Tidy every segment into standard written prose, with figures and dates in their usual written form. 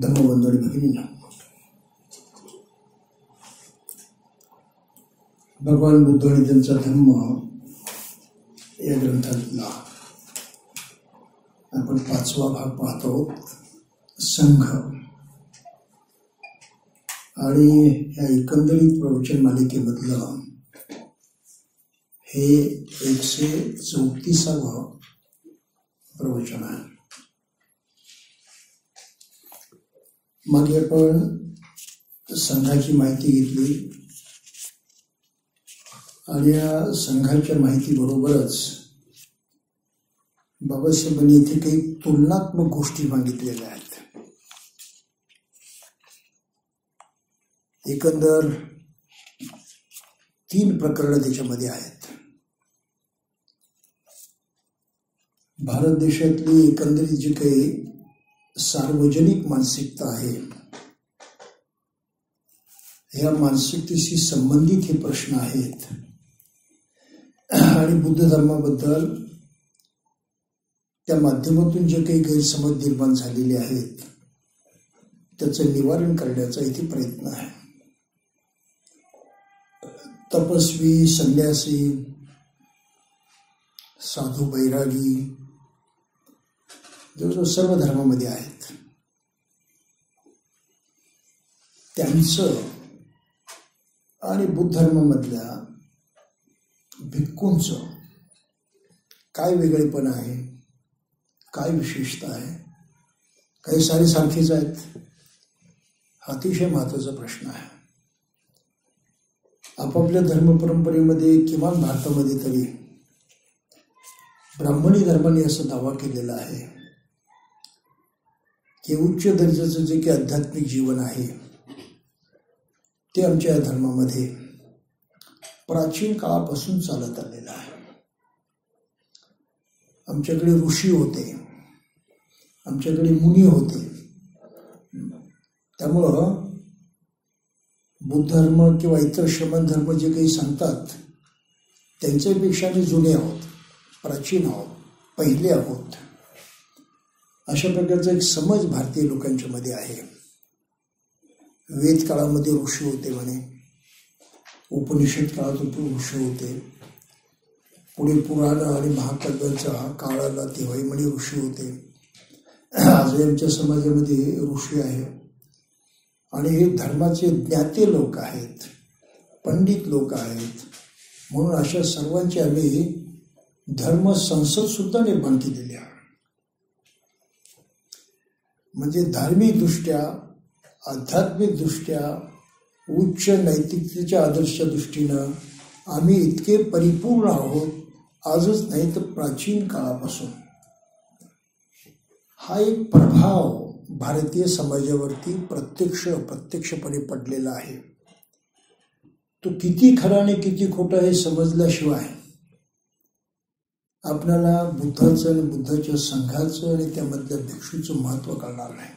धम्मबंधू आणि भगिनींना, भगवान बुद्ध आणि त्यांचा धम्म या ग्रंथातला आपण 5वा भाग पाहतो, संघ. आणि या एकंदरीत प्रवचन मालिकेमधलं हे 134वं प्रवचन आहे. मागे आपण संघाची माहिती घेतली आणि या संघाच्या माहितीबरोबरच बाबासाहेबांनी इथे काही तुलनात्मक गोष्टी मागितलेल्या आहेत. एकंदर 3 प्रकरणं त्याच्यामध्ये आहेत. भारत देशातली एकंदरीत जी काही सार्वजनिक मानसिकता आहे, ह्या मानसिकतेशी संबंधित हे प्रश्न आहेत. आणि बुद्ध धर्माबद्दल त्या माध्यमातून जे काही गैरसमज निर्माण झालेले आहेत त्याचं निवारण करण्याचा इथे प्रयत्न आहे. तपस्वी, संन्यासी, साधू, बैरागी जवळजवळ सर्व धर्मामध्ये आहेत. त्यांचं आणि बुद्ध धर्मामधल्या भिक्खूंचं काय वेगळेपण आहे, काय विशेषता आहे? काही सारे सारखेच आहेत? हा अतिशय महत्त्वाचा प्रश्न आहे. आपापल्या धर्म परंपरेमध्ये किमान भारतामध्ये तरी ब्राह्मणी धर्माने असा दावा केलेला आहे की उच्च दर्जाचं जे काही आध्यात्मिक जीवन आहे ते आमच्या या धर्मामध्ये प्राचीन काळापासून चालत आलेलं आहे. आमच्याकडे ऋषी होते, आमच्याकडे मुनी होते. त्यामुळं बुद्ध धर्म किंवा इतर श्रमण धर्म जे काही सांगतात त्यांच्यापेक्षा आम्ही जुने आहोत, प्राचीन आहोत, पहिले आहोत, अशा प्रकारचा एक समज भारतीय लोकांच्या मध्ये आहे. वेद काळामध्ये ऋषी होते म्हणे, उपनिषद काळात ऋषी होते, पुढे पुराण आणि महाकाव्यांचा काळ आला तेव्हाही म्हणे ऋषी होते. आजही आमच्या समाजामध्ये ऋषी आहे. आणि हे धर्माचे ज्ञाते लोक आहेत, पंडित लोक आहेत. म्हणून अशा सर्वांची आम्ही धर्म संसद सुद्धा निर्माण केलेली आहे. म्हणजे धार्मिक दृष्ट्या, आध्यात्मिक दृष्ट्या, उच्च नैतिकतेच्या आदर्शच्या दृष्टीनं आम्ही इतके परिपूर्ण आहोत, आजच नाही तर प्राचीन काळापासून. हा एक प्रभाव भारतीय समाजावरती प्रत्यक्ष अप्रत्यक्षपणे पडलेला आहे. तो किती खरा आणि किती खोटा हे समजल्याशिवाय आपल्याला बुद्धाचं आणि बुद्धाच्या संघाचं आणि त्यामधल्या भिक्षूचं महत्त्व कळणार नाही.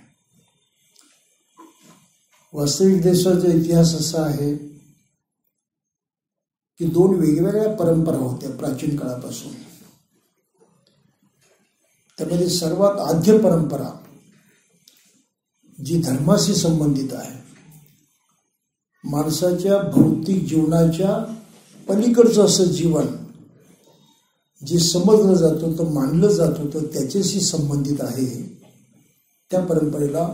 वास्तविक देशाचा इतिहास असा आहे की 2 वेगवेगळ्या परंपरा होत्या प्राचीन काळापासून. त्यामध्ये सर्वात आद्य परंपरा जी धर्माशी संबंधित आहे, माणसाच्या भौतिक जीवनाच्या पलीकडचं असं जीवन जे समजलं जात होतं, मानलं जात होतं, त्याच्याशी संबंधित आहे. त्या परंपरेला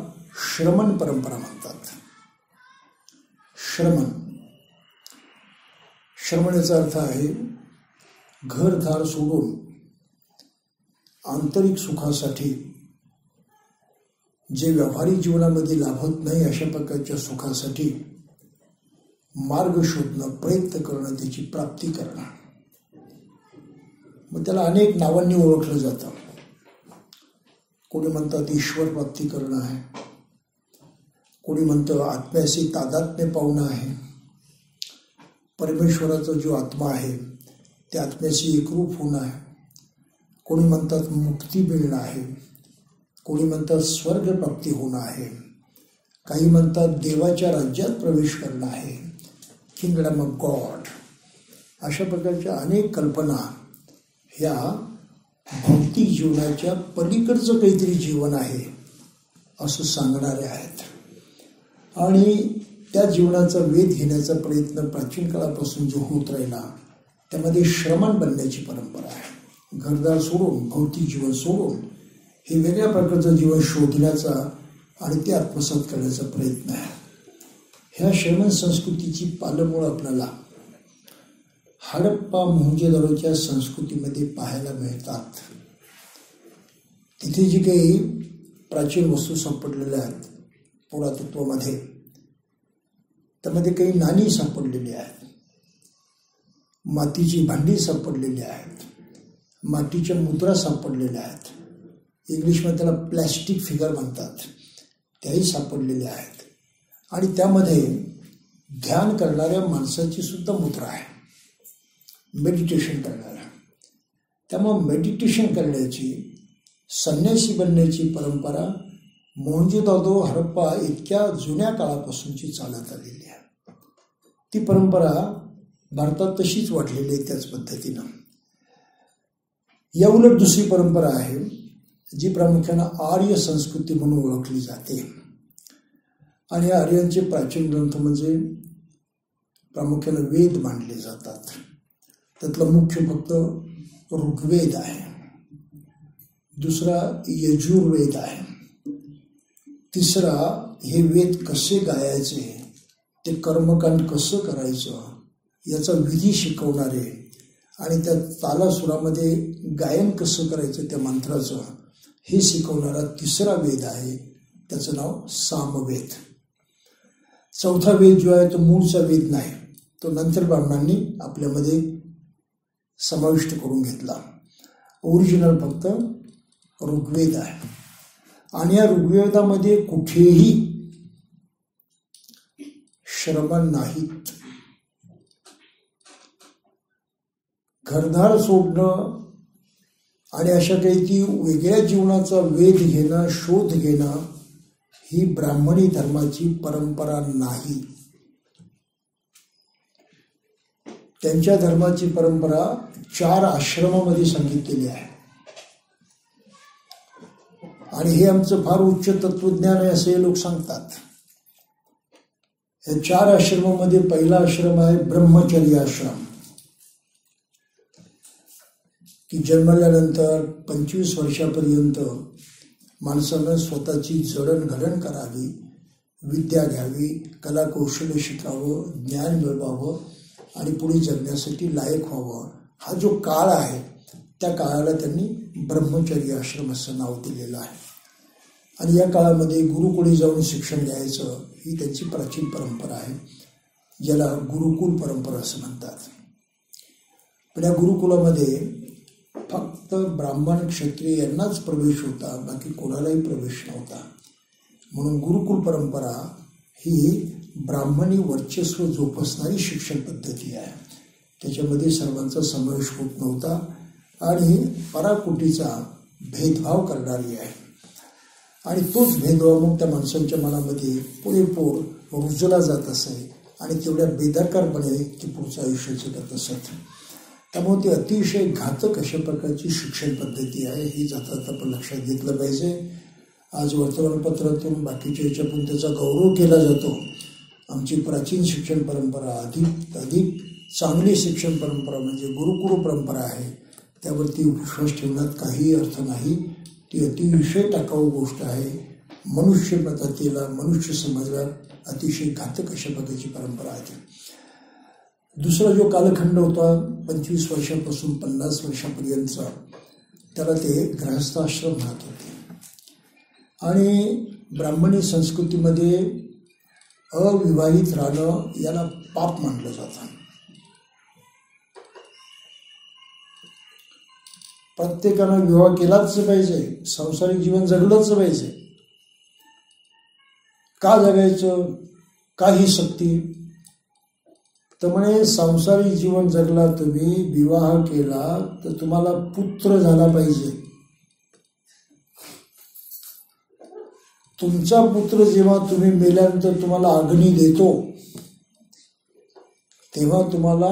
श्रमण परंपरा म्हणतात. श्रमण याचा अर्थ आहे घरदार सोडून आंतरिक सुखासाठी जे व्यावहारिक जीवनामध्ये लाभत नाही अशा प्रकारच्या सुखासाठी मार्ग शोधणं, प्रयत्न करणं, त्याची प्राप्ती करणं. मग त्याला अनेक नावांनी ओळखलं जातं. कोणी म्हणतात ईश्वर प्राप्ती करणं आहे, कोणी म्हणतं आत्म्याशी तादात्म्य पावणं आहे, परमेश्वराचा जो आत्मा आहे त्या आत्म्याशी एकरूप होणं आहे, कोणी म्हणतात मुक्ती मिळणं आहे, कोणी म्हणतात स्वर्ग प्राप्ती होणं आहे, काही म्हणतात देवाच्या राज्यात प्रवेश करणं आहे, किंगडम ऑफ गॉड. अशा प्रकारच्या अनेक कल्पना ह्या भौतिक जीवनाच्या पलीकडचं काहीतरी जीवन आहे असं सांगणारे आहेत. आणि त्या जीवनाचा वेध घेण्याचा प्रयत्न प्राचीन काळापासून जो होत राहिला त्यामध्ये श्रमण बनण्याची परंपरा आहे. घरदार सोडून, भौतिक जीवन सोडून हे वेगळ्या प्रकारचं जीवन शोधण्याचा आणि ते आत्मसात करण्याचा प्रयत्न आहे. ह्या श्रमण संस्कृतीची पालमुळं आपल्याला हडप्पा मोहंजोदडोच्या संस्कृतीमध्ये पाहायला मिळतात. तिथे जी काही प्राचीन वस्तू सापडलेल्या आहेत पुरातत्वामध्ये, त्यामध्ये काही नाणी सापडलेली आहेत, मातीची भांडी सापडलेली आहेत, मातीच्या मुद्रा सापडलेल्या आहेत, इंग्लिशमध्ये त्याला प्लॅस्टिक फिगर म्हणतात, त्याही सापडलेल्या आहेत. आणि त्यामध्ये ध्यान करणाऱ्या माणसाची सुद्धा मुद्रा आहे, मेडिटेशन करणाऱ्या. त्यामुळे मेडिटेशन करण्याची, संन्यासी बनण्याची परंपरा मोहनजोदडो, हडप्पा इतक्या जुन्या काळापासूनची चालत आलेली आहे. ती परंपरा भारतात तशीच वाढलेली आहे त्याच पद्धतीनं. या उलट दुसरी परंपरा आहे जी प्रामुख्यानं आर्य संस्कृती म्हणून ओळखली जाते. आणि या आर्यांचे प्राचीन ग्रंथ म्हणजे प्रामुख्यानं वेद मानले जातात. त्यातला मुख्य फक्त ऋग्वेद आहे, दुसरा यजुर्वेद आहे, तिसरा हे वेद कसे गायाचे, ते कर्मकांड कसं करायचं याचा विधी शिकवणारे आणि त्या तालासुरामध्ये गायन कसं करायचं त्या मंत्राचं हे शिकवणारा तिसरा वेद आहे. त्याचं नाव सामवेद. चौथा वेद जो आहे तो मूळचा वेद नाही, तो नंतर ब्राह्मणांनी आपल्यामध्ये समाविष्ट करून घेतला. ओरिजिनल फक्त ऋग्वेद आहे. आणि या ऋग्वेदामध्ये कुठेही श्रमण नाहीत. घरदार सोडणं आणि अशा काही ती वेगळ्या जीवनाचा वेध घेणं, शोध घेणं ही ब्राह्मणी धर्माची परंपरा नाही. त्यांच्या धर्माची परंपरा 4 आश्रमामध्ये सांगितलेली आहे. आणि हे आमचं फार उच्च तत्वज्ञान आहे असे लोक सांगतात. या 4 आश्रमामध्ये पहिला आश्रम आहे ब्रह्मचर्य आश्रम, की जन्मल्यानंतर 25 वर्षापर्यंत माणसानं स्वतःची जडणघडण करावी, विद्या घ्यावी, कला कौशल्य शिकावं, ज्ञान मिळवावं आणि पुढे जगण्यासाठी लायक व्हावं. हा जो काळ आहे त्या काळाला त्यांनी ब्रह्मचर्य आश्रम असं नाव दिलेलं आहे. आणि या काळामध्ये गुरुकुळी जाऊन शिक्षण घ्यायचं ही त्यांची प्राचीन परंपरा आहे, ज्याला गुरुकुल परंपरा असं म्हणतात. पण या गुरुकुलामध्ये फक्त ब्राह्मण क्षत्रिय यांनाच प्रवेश होता, बाकी कोणालाही प्रवेश नव्हता. म्हणून गुरुकुल परंपरा ही ब्राह्मणी वर्चस्व जोपासणारी शिक्षण पद्धती आहे. त्याच्यामध्ये सर्वांचा समावेश होत नव्हता आणि पराकुटीचा भेदभाव करणारी आहे. आणि तोच भेदभाव मग त्या माणसांच्या मनामध्ये पुरेपूर रुजला जात असे आणि तेवढ्या बेदरकारपणे ते पुढचं आयुष्य जगत असत. त्यामुळे ती अतिशय घातक अशा प्रकारची शिक्षण पद्धती आहे. ही जातात आपण लक्षात घेतलं पाहिजे. आज वर्तमानपत्रातून बाकीच्या याच्यातून त्याचा गौरव केला जातो. आमची प्राचीन शिक्षण परंपरा अधिक चांगली शिक्षण परंपरा म्हणजे गुरुकुल परंपरा आहे. त्यावरती विश्वास ठेवण्यात काही अर्थ नाही. ती अतिशय टाकाऊ गोष्ट आहे. मनुष्यप्रजातीला, मनुष्य समाजाला अतिशय घातक अशा प्रकारची परंपरा आहे. दुसरा जो कालखंड होता 25 वर्षापासून 50 वर्षापर्यंतचा, त्याला ते गृहस्थाश्रम म्हणत होते. आणि ब्राह्मणी संस्कृतीमध्ये अविवाहित राहणं याला पाप मानलं जातं. प्रत्येकानं विवाह केलाच पाहिजे, सांसारिक जीवन जगलंच पाहिजे. का जगायचं, का ही सक्ती? तर म्हणे सांसारिक जीवन जगला तुम्ही, विवाह केला तर तुम्हाला पुत्र झाला पाहिजे. तुमचा पुत्र जेव्हा तुम्ही मेल्यानंतर तुम्हाला अग्नी देतो तेव्हा तुम्हाला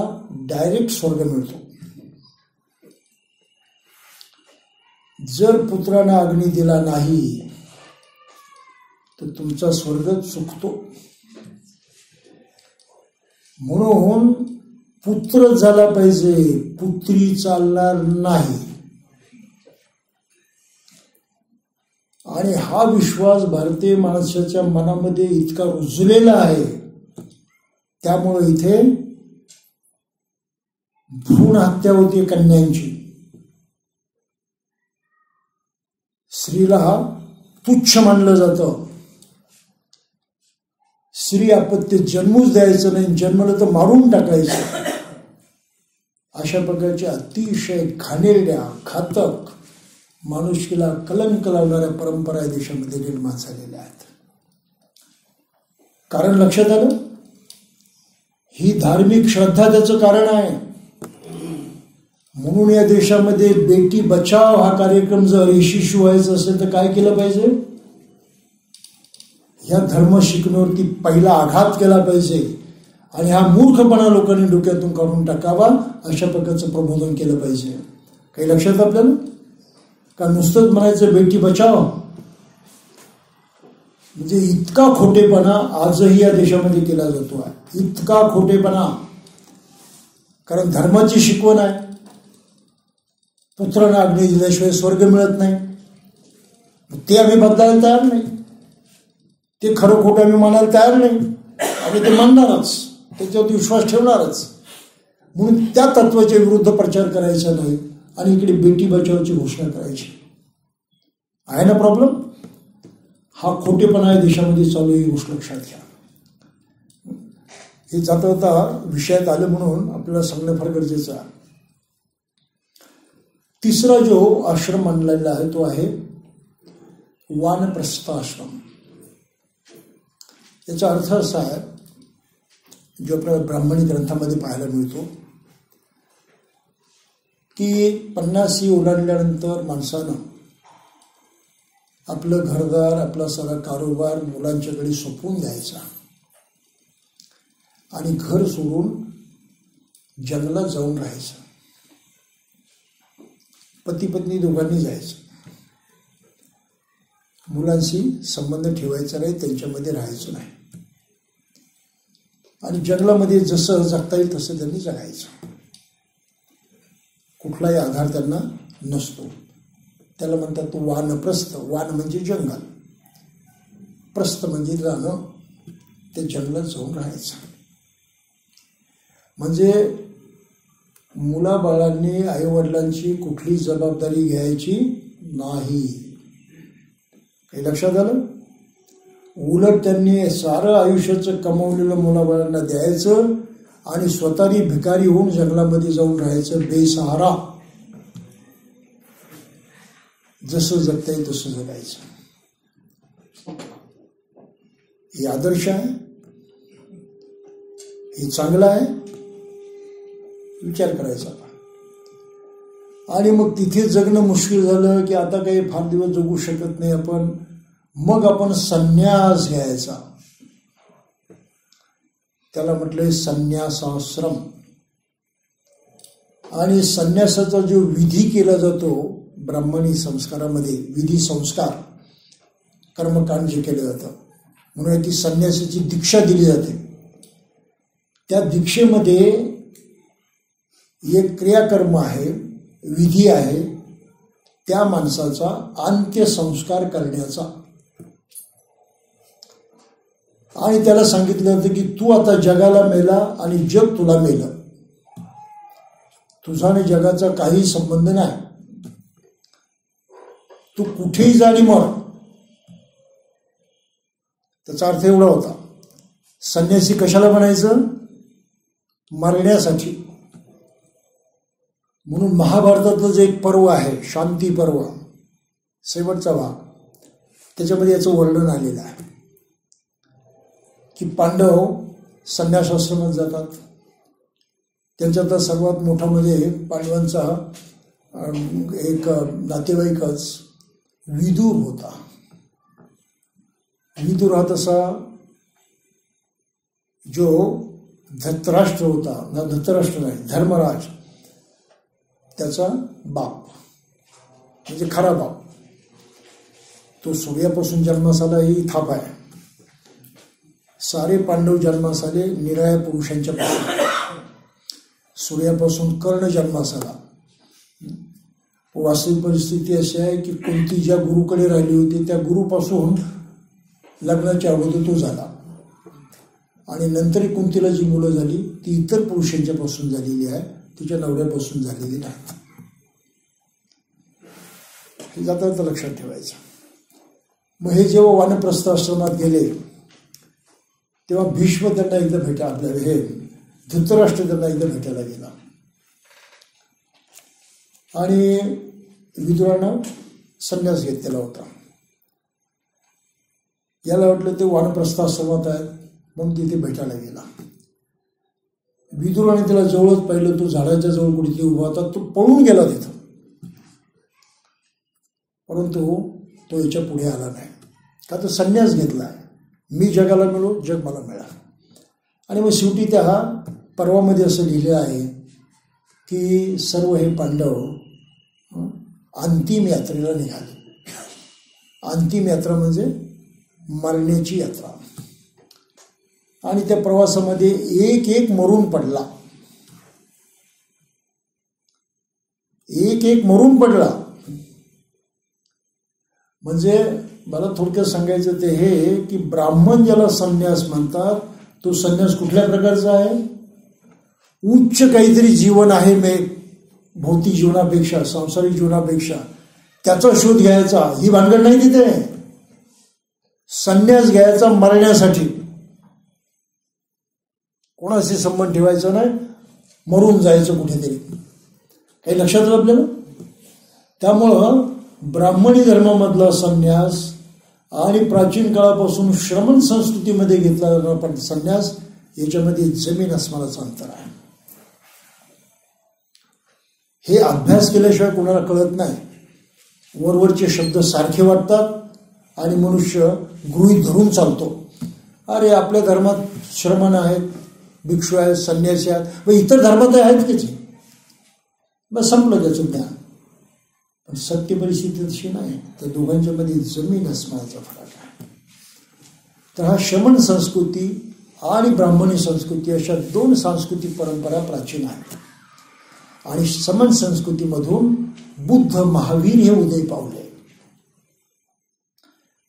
डायरेक्ट स्वर्ग मिळतो. जर पुत्रानं अग्नी दिला नाही तर तुमचा स्वर्ग चुकतो. म्हणून पुत्र झाला पाहिजे, पुत्री चालणार नाही. आणि हा विश्वास भारतीय माणसाच्या मनामध्ये इतका रुजलेला आहे, त्यामुळे इथे भ्रूण हत्या होती कन्यांची. स्त्रीला तुच्छ मानलं जातं. स्त्री आपत्य जन्मूच द्यायचं नाही, जन्मलं तर मारून टाकायचं. अशा प्रकारच्या अतिशय घाणेरड्या, घातक, माणुसकीला कलंक लावणाऱ्या परंपरा देशामध्ये निर्माण झालेल्या आहेत. कारण लक्षात आलं, ही धार्मिक श्रद्धा त्याचं कारण आहे. म्हणून या देशामध्ये बेटी बचाव हा कार्यक्रम जर यशस्वी व्हायचा असेल तर काय केलं पाहिजे? ह्या धर्म शिकण्यावरती पहिला आघात केला पाहिजे आणि हा मूर्खपणा लोकांनी डोक्यातून काढून टाकावा, अशा प्रकारचं प्रबोधन केलं पाहिजे. काही लक्षात आपल्याला? का नुसतंच म्हणायचं बेटी बचाव म्हणजे इतका खोटेपणा आजही या देशामध्ये केला जातो आहे, इतका खोटेपणा. कारण धर्माची शिकवण आहे, पुत्रांना अग्नी दिल्याशिवाय स्वर्ग मिळत नाही. ते आम्ही बदलायला तयार नाही, ते खरं खोटं आम्ही मानायला तयार नाही. आम्ही ते मानणारच, त्याच्यावरती विश्वास ठेवणारच. म्हणून त्या तत्वाच्या विरुद्ध प्रचार करायचा नाही आणि इकडे बेटी बचावची घोषणा करायची. आहे ना प्रॉब्लेम? हा खोटेपणा या देशामध्ये चालू आहे, ही गोष्ट लक्षात घ्या. हे जाता जाता विषयात आलं म्हणून आपल्याला सांगणं फार गरजेचं आहे. तिसरा जो आश्रम मानलेला आहे तो आहे वानप्रस्थ आश्रम. याचा अर्थ असा आहे, जो आपल्याला ब्राह्मणी ग्रंथामध्ये पाहायला मिळतो, की 50 ओलांडल्यानंतर माणसानं आपलं घरदार, आपला सगळा कारोबार मुलांच्याकडे सोपवून द्यायचा आणि घर सोडून जंगलात जाऊन राहायचं. पती पत्नी दोघांनी जायचं, मुलांशी संबंध ठेवायचा नाही, त्यांच्यामध्ये राहायचं नाही आणि जंगलामध्ये जसं जगता येईल तसं त्यांनी जगायचं. कुठलाही आधार त्यांना नसतो. त्याला म्हणतात वानप्रस्थ. वान म्हणजे जंगल, प्रस्थ म्हणजे जाणं, ते जंगलात जाऊन राहायचं. म्हणजे मुलाबाळांनी आईवडिलांची कुठली जबाबदारी घ्यायची नाही. काही लक्षात आलं? उलट त्यांनी सारं आयुष्याचं कमवलेलं मुलाबाळांना द्यायचं आणि स्वतःही भिकारी होऊन जंगलामध्ये जाऊन राहायचं बेसहारा. जसं जगता येईल तसं जगायचं. हे आदर्श आहे, हे चांगलं आहे, विचार करायचा. आणि मग तिथे जगणं मुश्किल झालं की आता काही फार दिवस जगू शकत नाही आपण, मग आपण संन्यास घ्यायचा. त्याला म्हटलंय संन्यासाश्रम. आणि संन्यासाचा जो विधी केला जातो ब्राह्मणी संस्कारामध्ये, विधी संस्कार कर्मकांड जे केलं जातं, म्हणून ती संन्यासाची दीक्षा दिली जाते. त्या दीक्षेमध्ये एक क्रियाकर्म आहे, विधी आहे, त्या माणसाचा अंत्यसंस्कार करण्याचा. आणि त्याला सांगितलं होतं की तू आता जगाला मेला आणि जग तुला मेलं, तुझा आणि जगाचा काही संबंध नाही, तू कुठेही जा आणि मर. त्याचा अर्थ एवढा होता. संन्यासी कशाला म्हणायचं? मरण्यासाठी. म्हणून महाभारतातलं जे एक पर्व आहे शांती पर्व, शेवटचा भाग, त्याच्यामध्ये याचं वर्णन आलेलं आहे की पांडव संन्यासाश्रमात जातात. त्यांच्यातला सर्वात मोठा म्हणजे पांडवांचा एक नातेवाईकच विदुर होता. विदुर हा तसा जो धृतराष्ट्र होता, ना धृतराष्ट्र नाही, धर्मराज, त्याचा बाप म्हणजे खरा बाप. तो सूर्यापासून जन्मास आला ही थाप आहे. सारे पांडव जन्मास आले निराळ्या पुरुषांच्या पासून. सूर्यापासून कर्ण जन्मास आला. वास्तविक परिस्थिती अशी आहे की कुंती ज्या गुरुकडे राहिली होती त्या गुरुपासून लग्नाच्या अगोदर तो झाला. आणि नंतर कुंतीला जी मुलं झाली ती इतर पुरुषांच्या पासून झालेली आहे, तिच्या नवऱ्यापासून झालेली नाही. हे जाता लक्षात ठेवायचं. मग हे जेव्हा वानप्रस्थ आश्रमात गेले तेव्हा भीष्म त्यांना एकदा आपल्या हे धृतराष्ट्र त्यांना एकदा भेटायला गेला आणि विदुरानं संन्यास घेतलेला होता. याला वाटलं ते वानप्रस्थ आश्रमात आहेत म्हणून तिथे भेटायला गेला. विदुराने त्याला जवळच पाहिलं. तो झाडाच्या जवळ कुठेतरी उभा होता. तो पळून गेला तिथं, परंतु तो याच्या पुढे आला नाही. का तर संन्यास घेतलाय. मी जगाला मिळो, जग मला मिळा. आणि मग शेवटी त्या पर्वामध्ये असं लिहिलं आहे की सर्व हे पांडव अंतिम यात्रेला निघाले. अंतिम यात्रा म्हणजे मरण्याची यात्रा. आणि त्या प्रवासामध्ये एक एक मरून पडला. एक एक मरून पडला. म्हणजे मला थोडक्यात सांगायचं ते हे की ब्राह्मण ज्याला संन्यास म्हणतात तो संन्यास कुठल्या प्रकारचा आहे? उच्च काहीतरी जीवन आहे भौतिक जीवनापेक्षा, सांसारिक जीवनापेक्षा, त्याचा शोध घ्यायचा ही भानगड नाही. तिथे संन्यास घ्यायचा मरण्यासाठी, कोणाशी संबंध ठेवायचा नाही, मरून जायचं कुठेतरी. काही लक्षात आलं आपल्याला? त्यामुळं ब्राह्मणी धर्मामधला संन्यास आणि प्राचीन काळापासून श्रमण संस्कृतीमध्ये घेतला जाणारा संन्यास याच्यामध्ये जमीन अस्मानाचं अंतर आहे. हे अभ्यास केल्याशिवाय कोणाला कळत नाही. वरवरचे शब्द सारखे वाटतात आणि मनुष्य गृहीत धरून चालतो. अरे आपल्या धर्मात श्रमण आहेत, भिक्षू आहेत, संन्यासी आहेत, व इतर धर्मात आहेत की ते, बस संपलं त्याचं ज्ञान. पण सत्य परिस्थिती तशी नाही. तर दोघांच्या मध्ये जमीन अस्मानाचा फरक आहे. तर हा श्रमण संस्कृती आणि ब्राह्मणी संस्कृती अशा दोन सांस्कृतिक परंपरा प्राचीन आहेत. आणि श्रमण संस्कृतीमधून बुद्ध, महावीर हे उदय पावले.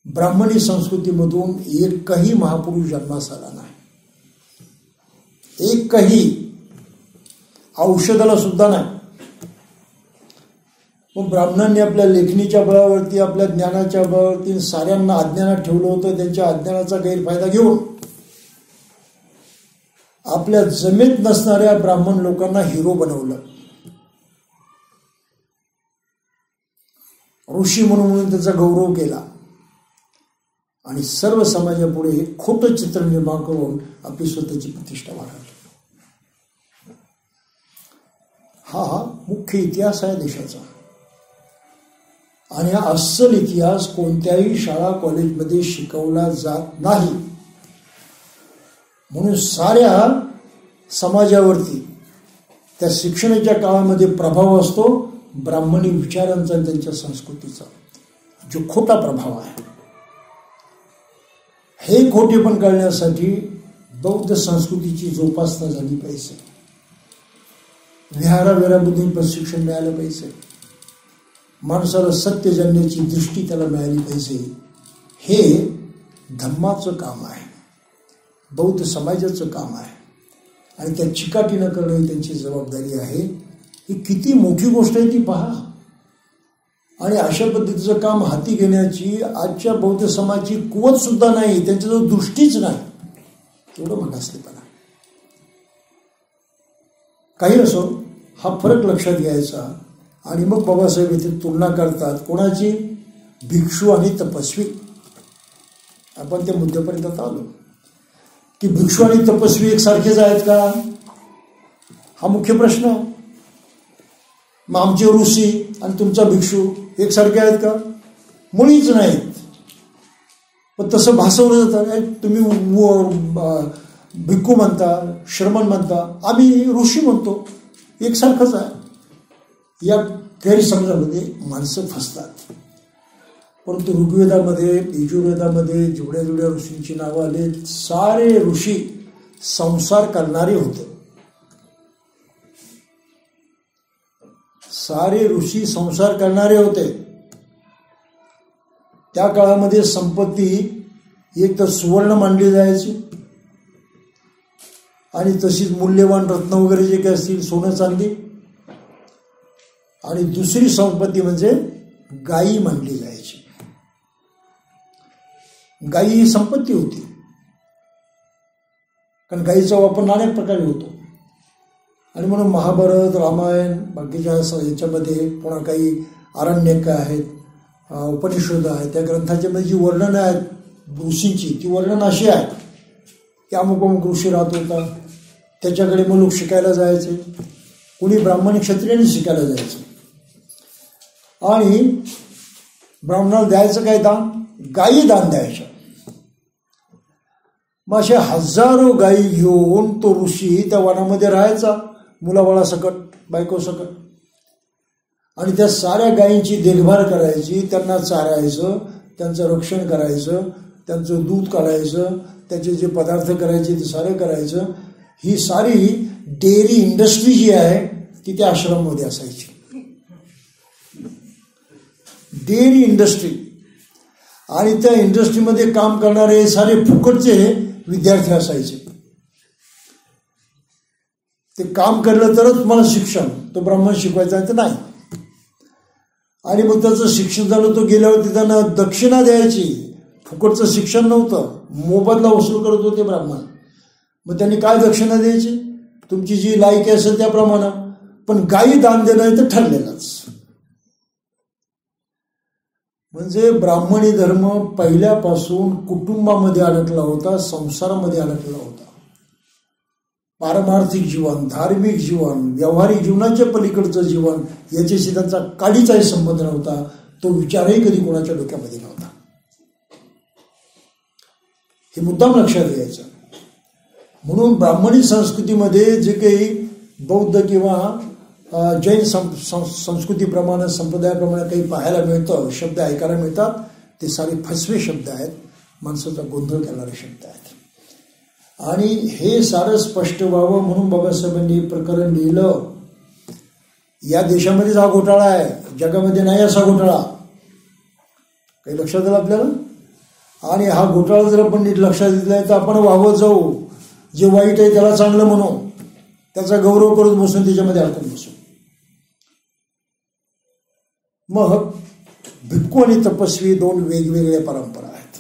ब्राह्मणी संस्कृतीमधून एकही महापुरुष जन्मास आला नाही. एकही, औषधाला सुद्धा नाही. मग ब्राह्मणांनी आपल्या लेखणीच्या बळावरती, आपल्या ज्ञानाच्या बळावरती साऱ्यांना अज्ञानात ठेवलं होतं. त्यांच्या अज्ञानाचा गैरफायदा घेऊन आपल्या जमेत नसणाऱ्या ब्राह्मण लोकांना हिरो बनवलं. ऋषी म्हणून त्याचा गौरव केला आणि सर्व समाजापुढे हे खोटं चित्र निर्माण करून आपली स्वतःची प्रतिष्ठा वाढवली. हा मुख्य इतिहास आहे देशाचा. आणि हा अस्सल इतिहास कोणत्याही शाळा कॉलेजमध्ये शिकवला जात नाही. म्हणून साऱ्या समाजावरती त्या शिक्षणाच्या काळामध्ये प्रभाव असतो ब्राह्मणी विचारांचा आणि त्यांच्या संस्कृतीचा, जो खोटा प्रभाव आहे. हे खोटेपण कळण्यासाठी बौद्ध संस्कृतीची जोपासना झाली पाहिजे. विहाराविहारामध्ये प्रशिक्षण मिळालं पाहिजे. माणसाला सत्य जाणण्याची दृष्टी त्याला मिळाली पाहिजे. हे धम्माचं काम आहे, बौद्ध समाजाचं काम आहे. आणि त्या चिकाटीनं करणं ही त्यांची जबाबदारी आहे. ही किती मोठी गोष्ट आहे ती पहा. आणि अशा पद्धतीचं काम हाती घेण्याची आजच्या बौद्ध समाजाची कुवत सुद्धा नाही, त्यांच्याजवळ दृष्टीच नाही. एवढं मागासलेपणा. काही असो, हा फरक लक्षात घ्यायचा. आणि मग बाबासाहेब इथे तुलना करतात कोणाची? भिक्षू आणि तपस्वी. आपण त्या मुद्द्यापर्यंत आता आलो की भिक्षू आणि तपस्वी एकसारखेच आहेत का? हा मुख्य प्रश्न. मग आमचे ऋषी आणि तुमचा भिक्षू एकसारखे आहेत का? मुळीच नाहीत. पण तसं भासवलं जातं. तुम्ही भिक्खू म्हणता, श्रमण म्हणता, आम्ही ऋषी म्हणतो, एकसारखंच आहे. या गैरसमजामध्ये माणसं फसतात. परंतु ऋग्वेदामध्ये यजुर्वेदामध्ये जेवढ्या जेवढ्या ऋषींची नावं आली सारे ऋषी संसार करणारे होते. सारे ऋषी संसार करणारे होते. त्या काळामध्ये संपत्ती एक तर सुवर्ण मानली जायची आणि तशीच मूल्यवान रत्न वगैरे जे काही असतील सोनं चांदी, आणि दुसरी संपत्ती म्हणजे गायी मानली जायची. गायी ही संपत्ती होती, कारण गायीचा वापर नाना प्रकारे होतो. आणि म्हणून महाभारत रामायण बाकीच्या याच्यामध्ये पुन्हा काही आरण्यक आहेत, उपनिषद आहेत, त्या ग्रंथाच्यामध्ये जी वर्णनं आहेत ऋषींची ती वर्णनं अशी आहेत की अमुक अमुक ऋषी राहत होता, त्याच्याकडे मग लोक शिकायला जायचे, कुणी ब्राह्मण क्षत्रियांनी शिकायला जायचं. आणि ब्राह्मणाला द्यायचं काय दान? गायी दान द्यायच्या. मग अशा हजारो गायी घेऊन तो ऋषी त्या वनामध्ये राहायचा, मुलाबाळासकट, बायकोसकट, आणि त्या साऱ्या गायींची देखभाल करायची, त्यांना चारायचं, त्यांचं रक्षण करायचं, त्यांचं दूध काढायचं, त्याचे जे पदार्थ करायचे ते सारं करायचं. ही सारी डेअरी इंडस्ट्री जी आहे ती त्या आश्रममध्ये असायची. Dairy industry. आणि त्या इंडस्ट्रीमध्ये काम करणारे सारे फुकटचे विद्यार्थी असायचे. ते काम केलं तरच मला शिक्षण, तो ब्राह्मण शिकवायचा तर नाही. आणि मग त्याचं शिक्षण झालं, तो गेल्यावरती त्यांना दक्षिणा द्यायची. फुकटचं शिक्षण नव्हतं, मोबदला वसूल करत होते ब्राह्मण. मग त्यांनी काय दक्षिणा द्यायची? तुमची जी लायकी असेल त्याप्रमाणे, पण गायी दान देणं हे तर ठरलेलंच. म्हणजे ब्राह्मणी धर्म पहिल्यापासून कुटुंबामध्ये अडकला होता, संसारामध्ये अडकला होता. पारमार्थिक जीवन, धार्मिक जीवन, व्यावहारिक जीवनाच्या पलीकडचं जीवन याच्याशी त्यांचा काडीचाही संबंध नव्हता. तो विचारही कधी कोणाच्या डोक्यामध्ये नव्हता. हे मुद्दाम लक्षात घ्यायचं. म्हणून ब्राह्मणी संस्कृतीमध्ये जे काही बौद्ध किंवा जैन संस्कृतीप्रमाणे संप्रदायाप्रमाणे काही पाहायला मिळतं, शब्द ऐकायला मिळतात, ते सारे फसवे शब्द आहेत, माणसाचा गोंधळ करणारे शब्द आहेत. आणि हे सारं स्पष्ट व्हावं म्हणून बाबासाहेबांनी प्रकरण लिहिलं. या देशामध्येच हा घोटाळा आहे, जगामध्ये नाही असा घोटाळा. काही लक्षात आलं आपल्याला? आणि हा घोटाळा जर आपण नीट लक्षात दिलाय तर आपण वाहवत जाऊ. जे वाईट आहे त्याला चांगलं म्हणू, त्याचा गौरव करत बसून त्याच्यामध्ये अडकून बसू. मग भिक्खू आणि तपस्वी दोन वेगवेगळ्या परंपरा आहेत.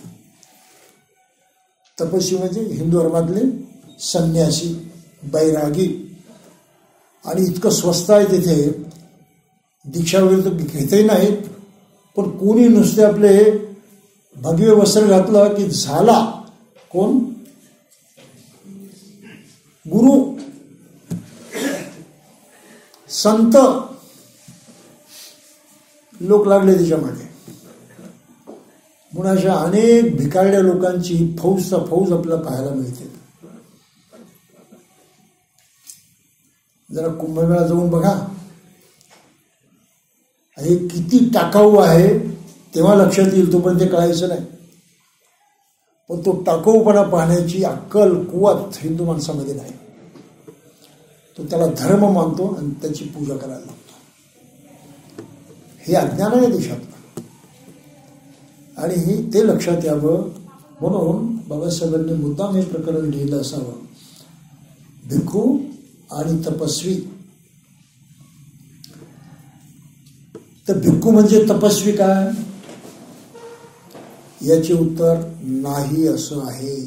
तपस्वी म्हणजे हिंदू धर्मातले संन्यासी, बैरागी, आणि इतकं स्वस्त आहे तिथे, दीक्षा वगैरे तर घेतही नाहीत. पण कोणी नुसते आपले भगवे वस्त्र घातलं की झाला कोण? गुरु, संत लोक लागले त्याच्या मागे. म्हणून अशा अनेक भिकारड्या लोकांची फौजचा फौज आपल्याला पाहायला मिळते. जरा कुंभमेळा जाऊन बघा, हे किती टाकाऊ आहे तेव्हा लक्षात येईल, तोपर्यंत ते कळायचं नाही. पण तो टाकाऊपणा पाहण्याची अक्कल, कुवत हिंदू माणसामध्ये नाही. तो त्याला धर्म मानतो आणि त्याची पूजा करायला लागतो. हे अज्ञान आहे देशात, आणि ते लक्षात यावं म्हणून बाबासाहेबांनी मुद्दाम हे प्रकरण लिहिलं असावं. भिक्खू आणि तपस्वी. तर भिक्खू म्हणजे तपस्वी काय? याचे उत्तर नाही असं आहे.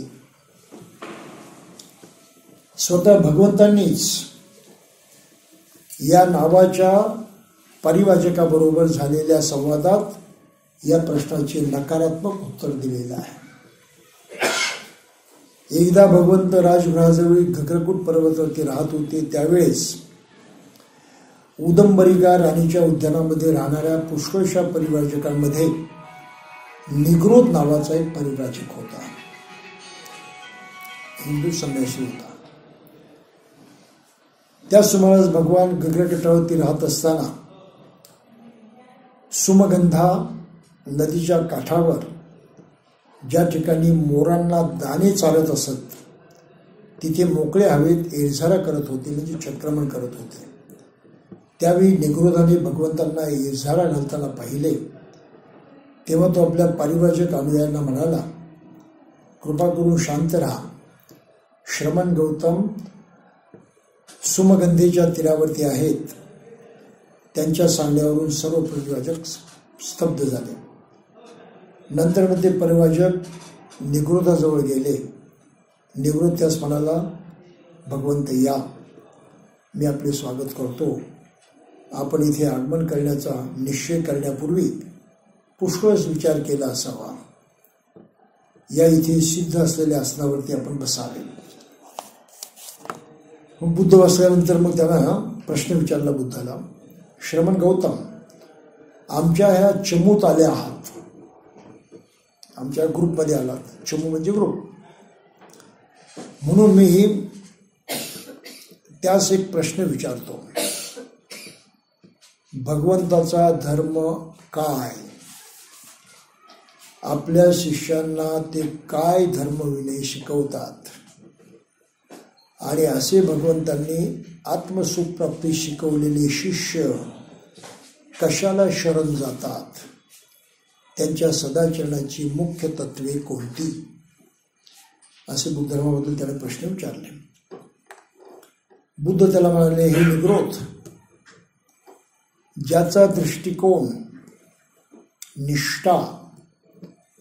स्वतः भगवंतांनीच या नावाच्या परिवाचकाबरोबर झालेल्या संवादात या प्रश्नाचे नकारात्मक उत्तर दिलेलं आहे. एकदा भगवंत राजगृहाजवळ घग्रकूट पर्वतावरती राहत होते. त्यावेळेस उदंबरिका राणीच्या उद्यानामध्ये राहणाऱ्या पुष्कळशा परिव्राजकांमध्ये निग्रोध नावाचा एक परिव्राजक होता. हिंदू संन्यासी होता. त्या सुमारास भगवान गगनतटावरती राहत असताना सुमगंधा नदीच्या काठावर ज्या ठिकाणी मोरांना दाणे चालत असत तिथे मोकळ्या हवेत एरझारा करत होते, म्हणजे चक्रमण करत होते. त्यावेळी निगरोधाने भगवंतांना एरझारा घालताना पाहिले. तेव्हा तो आपल्या पारिवारिक अनुयायांना म्हणाला, कृपा करून शांत राहा. श्रमण गौतम सुमगंधेच्या तीरावरती आहेत. त्यांच्या सांगण्यावरून सर्व परिवाजक स्तब्ध झाले. नंतर ते परिवाजक निगरोधाजवळ गेले. निगरोध त्यास म्हणाला, भगवंत या, मी आपले स्वागत करतो. आपण इथे आगमन करण्याचा निश्चय करण्यापूर्वी पुष्कळच विचार केला असावा. या इथे सिद्ध असलेल्या आसनावरती आपण बसावे. बुद्ध बसल्यानंतर मग त्यांना प्रश्न विचारला बुद्धाला, श्रमण गौतम, आमच्या ह्या चमूत आल्या आहात, आमच्या ग्रुपमध्ये आलात. चमू म्हणजे ग्रुप. म्हणून मी त्यास एक प्रश्न विचारतो. भगवंताचा धर्म काय? आपल्या शिष्यांना ते काय धर्मविनय शिकवतात? आणि असे भगवंतांनी आत्मसुख प्राप्ती शिकवलेले शिष्य कशाला शरण जातात? त्यांच्या सदाचरणाची मुख्य तत्वे कोणती? असे बुद्ध धर्माबद्दल त्याने प्रश्न विचारले. बुद्ध त्याला म्हणाले, हे निगरोध, ज्याचा दृष्टिकोन, निष्ठा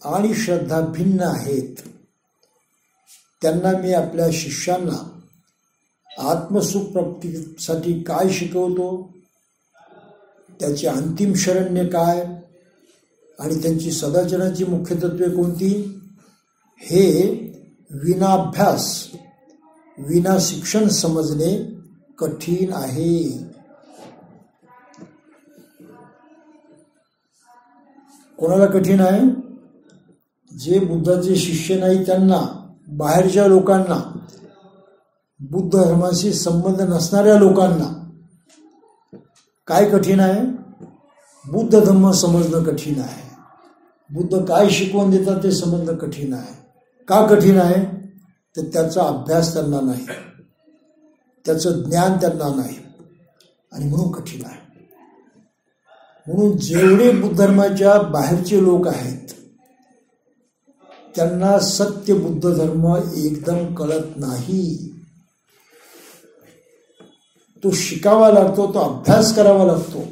आणि श्रद्धा भिन्न आहेत, त्यांना मी आपल्या शिष्यांना आत्मसुख प्राप्तीसाठी काय शिकवतो, त्याचे अंतिम शरण्य काय आणि त्यांची सदाचरणाची मुख्य तत्वे कोणती, हे विनाभ्यास विना शिक्षण समजणे कठीण आहे. कोणाला कठीण आहे? जे बुद्धाचे शिष्य नाही त्यांना, बाहेरच्या लोकांना, बुद्ध धर्माशी संबंध नसणाऱ्या लोकांना. काय कठीण आहे? बुद्ध धर्म समजणं कठीण आहे. बुद्ध काय शिकवून देतात ते समजणं कठीण आहे. का कठीण आहे? तर त्याचा अभ्यास त्यांना नाही, त्याचं ज्ञान त्यांना नाही, आणि म्हणून कठीण आहे. म्हणून जेवढे बुद्ध धर्माच्या बाहेरचे लोक आहेत त्यांना सत्य बुद्ध धर्म एकदम कळत नाही. तो शिकावा लागतो, तो अभ्यास करावा लागतो,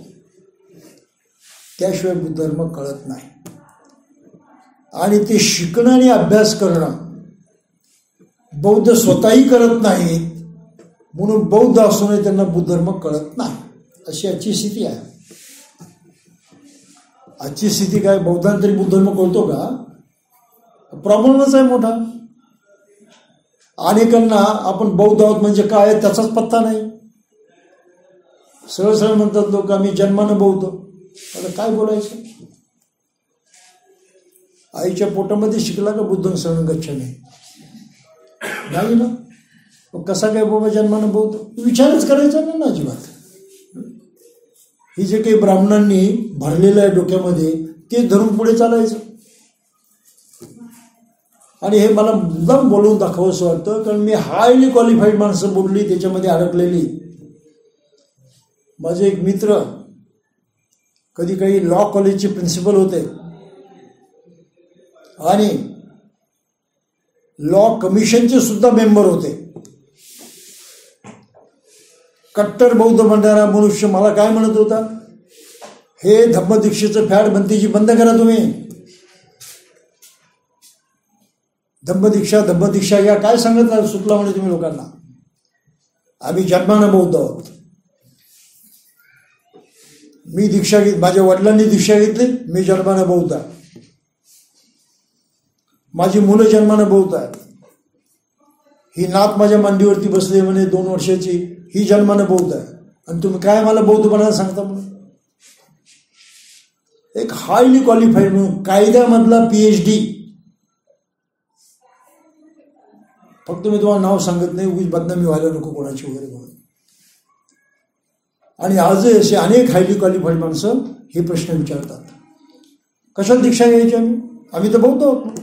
त्याशिवाय बुद्ध धर्म कळत नाही. आणि ते शिकणं आणि अभ्यास करणं बौद्ध स्वतःही करत नाहीत, म्हणून बौद्ध असूनही त्यांना बुद्ध धर्म कळत नाही. अशी आजची स्थिती आहे. आजची स्थिती काय? बौद्धांना तरी बुद्ध धर्म कळतो का? प्रॉब्लेमच आहे मोठा. अनेकांना आपण बौद्ध आहोत म्हणजे काय त्याचाच पत्ता नाही. सरळ सरळ म्हणतात लोक, आम्ही जन्मानं बौद्ध. आता काय बोलायचं? आईच्या पोटामध्ये शिकला का बुद्धं शरण गच्छामी? नाही ना. कसा काय बाबा जन्मानं बौद्ध? विचारच करायचा नाही ना अजिबात. ही जे काही ब्राह्मणांनी भरलेलं आहे डोक्यामध्ये ते धरून पुढे चालायचं. आणि हे मला मुद्दाम बोलवून दाखवावंसं वाटतं, कारण मी हायली क्वालिफाईड माणसं बोलली त्याच्यामध्ये अडकलेली. माझे एक मित्र कधी काही लॉ कॉलेजचे प्रिन्सिपल होते आणि लॉ कमिशनचे सुद्धा मेंबर होते. कट्टर बौद्ध म्हणणारा मनुष्य मला काय म्हणत होता, हे धम्मदीक्षेचं फॅड भंतीजी बंद करा तुम्ही. धम्मदीक्षा या काय सांगत सुटला म्हणे तुम्ही लोकांना. आम्ही जन्मानं बौद्ध आहोत. मी दीक्षा घेत, माझ्या वडिलांनी दीक्षा घेतली, मी जन्मानं बौद्ध आहे. माझी मुलं जन्मानं बौद्ध आहेत. ही नात माझ्या मांडीवरती बसली म्हणे 2 वर्षाची, ही जन्मानं बौद्ध आहे. आणि तुम्ही काय मला बौद्ध बनायला सांगता म्हणून? एक हायली क्वालिफाईड म्हणून कायद्यामधला PhD. फक्त मी तुम्हाला नाव सांगत नाही, उगीच बदनामी व्हायला नको कोणाची वगैरे म्हणून. आणि आजही असे अनेक हायली क्वालिफाईड माणसं हे प्रश्न विचारतात. कशाला दीक्षा घ्यायची आम्ही तर बौद्ध आहोत.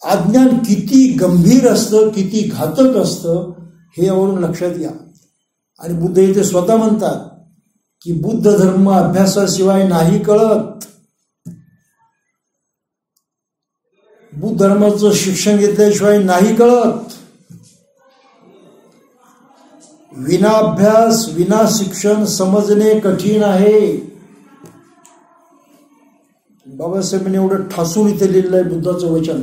अज्ञान किती गंभीर असतं, किती घातक असतं हे यावरून लक्षात घ्या. आणि बुद्ध इथे स्वतः म्हणतात की बुद्ध धर्म अभ्यासाशिवाय नाही कळत. बुद्ध धर्माचं शिक्षण घेतल्याशिवाय नाही कळत. विना अभ्यास विना शिक्षण समजणे कठीण आहे. बाबासाहेबांनी एवढं ठासून इथे लिहिलं आहे बुद्धाचं वचन.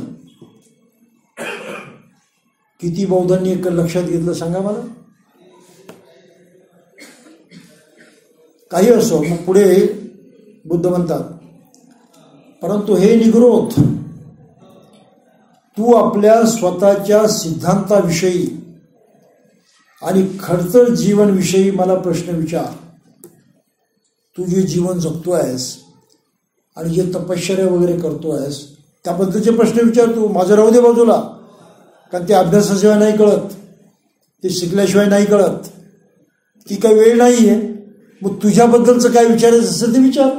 किती बौद्धांनी एक लक्षात घेतलं सांगा मला. काही असो, मग पुढे बुद्ध म्हणतात, परंतु हे निग्रोध, तू आपल्या स्वतःच्या सिद्धांताविषयी आणि खडतर जीवनविषयी मला प्रश्न विचार. तू जे जीवन जगतो आहेस आणि जे तपश्चर्या वगैरे करतो आहेस त्याबद्दलचे प्रश्न विचार. तू माझं राहू दे बाजूला, कारण ते अभ्यासाशिवाय नाही कळत, ते शिकल्याशिवाय नाही कळत, ती काही वेळ नाही आहे. मग तुझ्याबद्दलचं काय विचारायचं असेल ते विचार.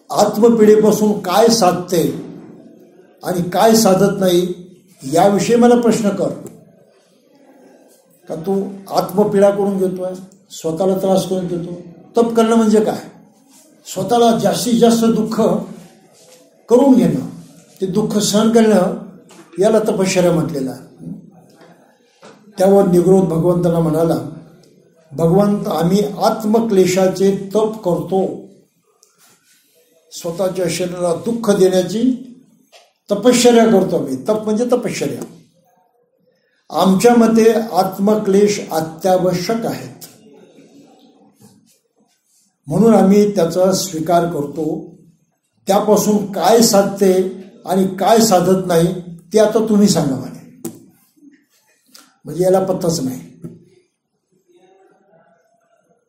आत्मपिढीपासून काय साधते आणि काय साधत नाही याविषयी मला प्रश्न कर. का तू आत्मपीडा करून घेतोय, स्वतःला त्रास करून घेतो. तप करणं म्हणजे काय? स्वतःला जास्तीत जास्त दुःख करून घेणं, ते दुःख सहन करणं, याला तपश्चर्या म्हटलेलं आहे. त्यावर निग्रोध भगवंतांना म्हणाला, भगवंत आम्ही आत्मक्लेशाचे तप करतो. स्वतःच्या शरीराला दुःख देण्याची तपश्चर्या करतो आम्ही. तप म्हणजे तपश्चर्या. आमच्या मते आत्मक्लेश अत्यावश्यक आहेत, म्हणून आम्ही त्याचा स्वीकार करतो. त्यापासून काय साधते आणि काय साधत नाही ते आता तुम्ही सांगा म्हणे. म्हणजे याला पत्ताच नाही.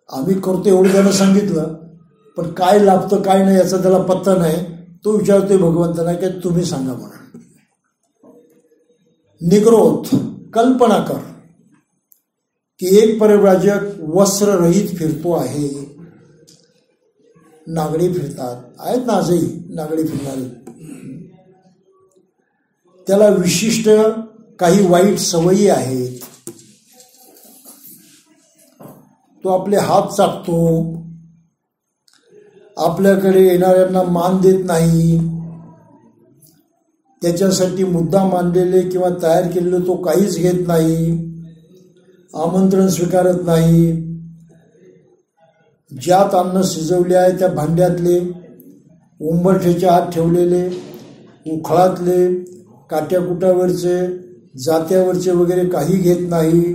आम्ही करतो एवढं त्यानं सांगितलं, पण काय लाभतं काय नाही याचा त्याला पत्ता नाही. तो विचारतोय भगवंतांना की तुम्ही सांगा म्हणा. निग्रोध, कल्पना कर की एक परिव्राजक वस्त्ररहित फिरतो आहे. नागडे फिरतात, आहेत ना आजही नागडे फिरणारे. त्याला विशिष्ट काही वाईट सवयी आहेत. तो आपले हात चाटतो, आपल्याकडे येणाऱ्यांना मान देत नाही, त्याच्यासाठी मुद्दाम आणलेले किंवा तयार केलेले तो काहीच घेत नाही, आमंत्रण स्वीकारत नाही. ज्यात अन्न शिजवले आहे त्या भांड्यातले, उंबरठ्याच्या आत ठेवलेले, उखळातले, काट्याकुटावरचे, जात्यावरचे वगैरे काही घेत नाही.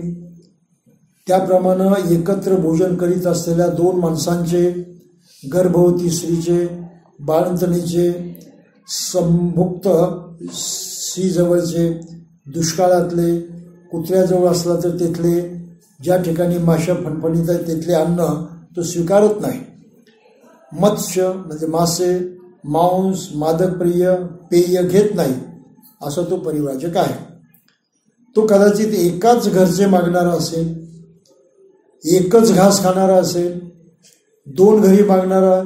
त्याप्रमाणे एकत्र भोजन करीत असलेल्या दोन माणसांचे, गर्भवती स्त्रीचे, बाळंतणीचे, संभुक्त स्त्रीजवळचे, दुष्काळातले, कुत्र्याजवळ असला तर तिथले, ज्या ठिकाणी माशा फणफणीत आहेत तिथले अन्न तो स्वीकारत नाही. मत्स्य म्हणजे मासे, मांस, मादकप्रिय पेय घेत नाही असा तो परिव्राजक आहे. तो कदाचित एकाच घरचे मागणारा असेल, एकच घास खाणारा असेल, 2 घरी मागणारा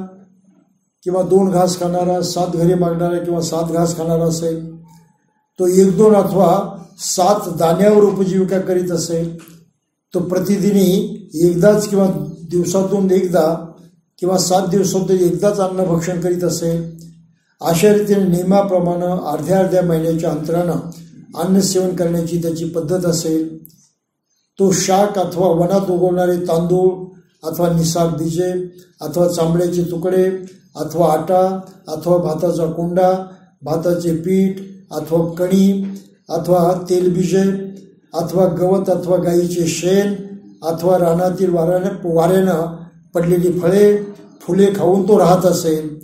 किंवा 2 घास खाणारा, 7 घरी मागणारा किंवा 7 घास खाणारा असेल. तो 1-2 अथवा 7 दाण्यावर उपजीविका करीत असेल. तो प्रतिदिनी एकदाच किंवा दिवसातून एकदा किंवा 7 दिवसातून एकदाच अन्न भक्षण करीत असेल. अशा रीतीने नियमाप्रमाणे अर्ध्या महिन्याच्या अंतरानं अन्न सेवन करण्याची त्याची पद्धत असेल. तो शाक अथवा वनात उगवणारे तांदूळ अथवा निसाग बीजे अथवा चांबड्याचे तुकडे अथवा आटा अथवा भाताचा कोंडा, भाताचे पीठ अथवा कणी अथवा तेलबीजे अथवा गवत अथवा गाईचे शेण अथवा रानातील वाऱ्यानं पडलेली फळे फुले खाऊन तो राहत असेल.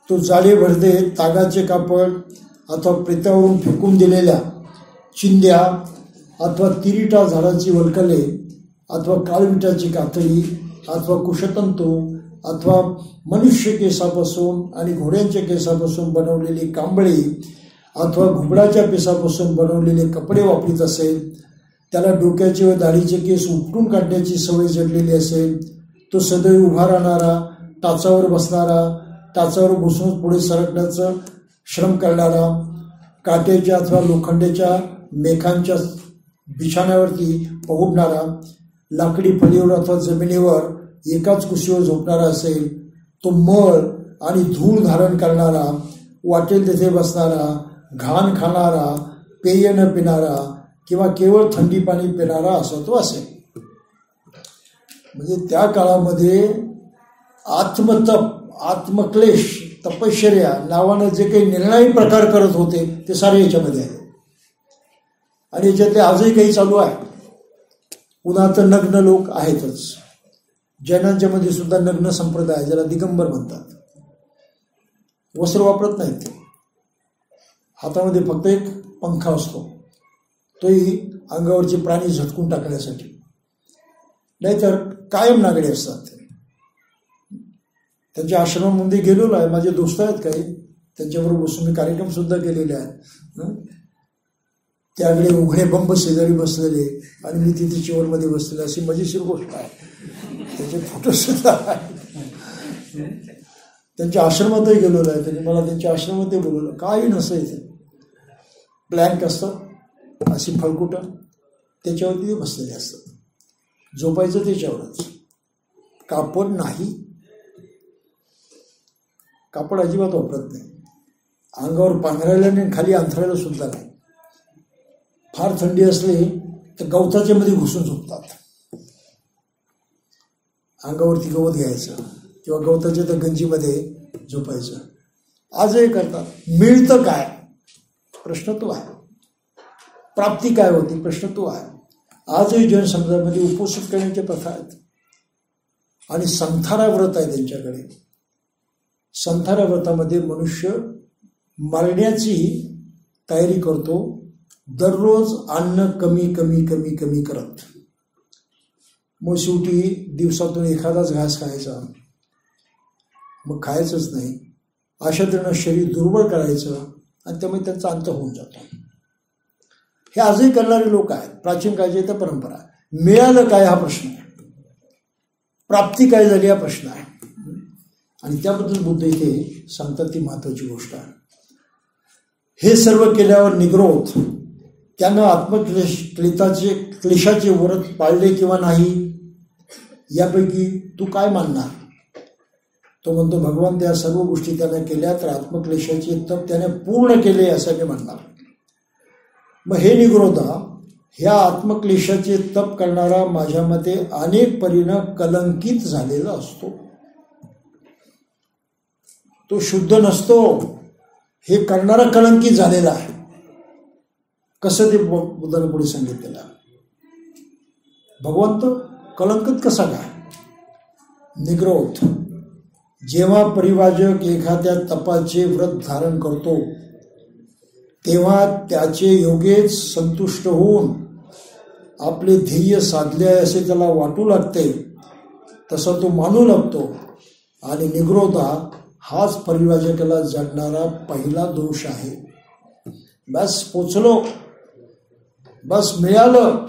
तो जाळे भरते तागाचे कापड अथवा प्रेतावरून फेकून दिलेल्या चिंध्या अथवा तिरिटा झाडाची वलकले अथवा काळविटाची कातडी अथवा कुशतंतू अथवा मनुष्य केसापासून आणि घोड्यांच्या केसापासून बनवलेली कांबळी अथवा घुबडाच्या पिसापासून बनवलेले कपडे वापरीत असेल. त्याला डोक्याचे व दाढीचे केस उपटून काढण्याची सवय जडलेली असेल, तो सदैव उभा राहणारा, टाचावर बसणारा, टाचावर बसून पुढे सरकण्याचं श्रम करणारा, काट्याच्या अथवा लोखंडाच्या मेखांच्या बिछाण्यावरती पहुडणारा, लाकडी फळीवर अथवा जमिनीवर एकाच कुशीवर झोपणारा असेल, तो मळ आणि धूळ धारण करणारा, वाटेल तेथे बसणारा, घाण खाणारा, पेय न पिणारा किंवा केवळ थंडी पाणी पिणारा असा तो असेल. म्हणजे त्या काळामध्ये आत्मतप, आत्मक्लेश, तपश्चर्या नावानं जे काही निर्णायक प्रकार करत होते ते सारे याच्यामध्ये आहे. आणि याच्यातले आजही काही चालू आहे. पुन्हा तर नग्न लोक आहेतच. जैनांच्या मध्ये सुद्धा नग्न संप्रदाय, ज्याला दिगंबर म्हणतात, वस्त्र वापरत नाहीत ते. हातामध्ये फक्त एक पंखा असतो, तोही अंगावरचे प्राणी झटकून टाकण्यासाठी, नाहीतर कायम नागडे असतात. त्यांच्या आश्रमामध्ये गेलेलो आहे, माझे दोस्त आहेत काही, त्यांच्याबरोबर बसून मी कार्यक्रम सुद्धा केलेले आहेत. त्याकडे उघडे बंब शेजारी बसलेले आणि मी तिथे चिवरमध्ये बसलेले, अशी मजेशीर गोष्ट आहे. त्याचे फोटो सुद्धा आहेत. त्यांच्या आश्रमातही गेलेलो आहे, त्यांनी मला त्यांच्या आश्रमातही बोलवलं. काही नसतं इथे, प्लॅंक असतं, अशी फळकुटं, त्याच्यावरती ते बसलेले असतात. झोपायचं त्याच्यावरच. कापड नाही, कापड अजिबात वापरत नाही. अंगावर पांघरायला नाही, खाली अंथरायला सुद्धा नाही. फार थंडी असली तर गवताच्या मध्ये घुसून झोपतात. अंगावरती गवत घ्यायचं किंवा गवताच्या त्या गंजीमध्ये झोपायचं. आजही करतात. मिळतं काय प्रश्न तो आहे. प्राप्ती काय होती प्रश्न तो आहे. आजही जैन समाजामध्ये उपोषित करण्याच्या प्रथा आहेत. आणि संथारा व्रत आहे त्यांच्याकडे. संथारा व्रतामध्ये मनुष्य मरण्याची तयारी करतो, दररोज अन्न कमी कमी कमी कमी करत. मग शेवटी दिवसातून एखादाच घास खायचा, मग खायचंच नाही. अशा तऱ्हेनं शरीर दुर्बळ करायचं आणि त्यामुळे त्यांचा अंत होऊन जातो. हे आजही करणारे लोक आहेत. प्राचीन काळची तर परंपरा. मिळालं काय हा प्रश्न आहे, प्राप्ती काय झाली हा प्रश्न आहे. आणि त्याबद्दल बुद्ध इथे सांगतात ती महत्वाची गोष्ट आहे. हे सर्व केल्यावर निग्रोध, त्यानं क्लेशाचे व्रत पाळले किंवा नाही, यापैकी तू काय मानणार. तो म्हणतो, भगवान त्या सर्व गोष्टी त्यानं केल्या तर आत्मक्लेशाचे तप त्याने पूर्ण केले असं मी म्हणणार. मग हे निग्रोधा, ह्या आत्मक्लेशाचे तप करणारा माझ्या मते अनेक परीनं कलंकित झालेला असतो. तो शुद्ध नसतो, हे करणारा कलंकित झालेला आहे. कसं ते बुद्धाने पुढे सांगितलेलं. भगवंत कलंकित कसा काय. निग्रोध, जेव्हा परिवाजक एखाद्या तपाचे व्रत धारण करतो तेव्हा त्याचे योगेच संतुष्ट होऊन आपले ध्येय साधले असे त्याला वाटू लागते, तसा तो मानू लागतो. आणि निग्रोधा हाच परिवाजकाला जडणारा पहिला दोष आहे. बस पोचलो, बस मिळालं,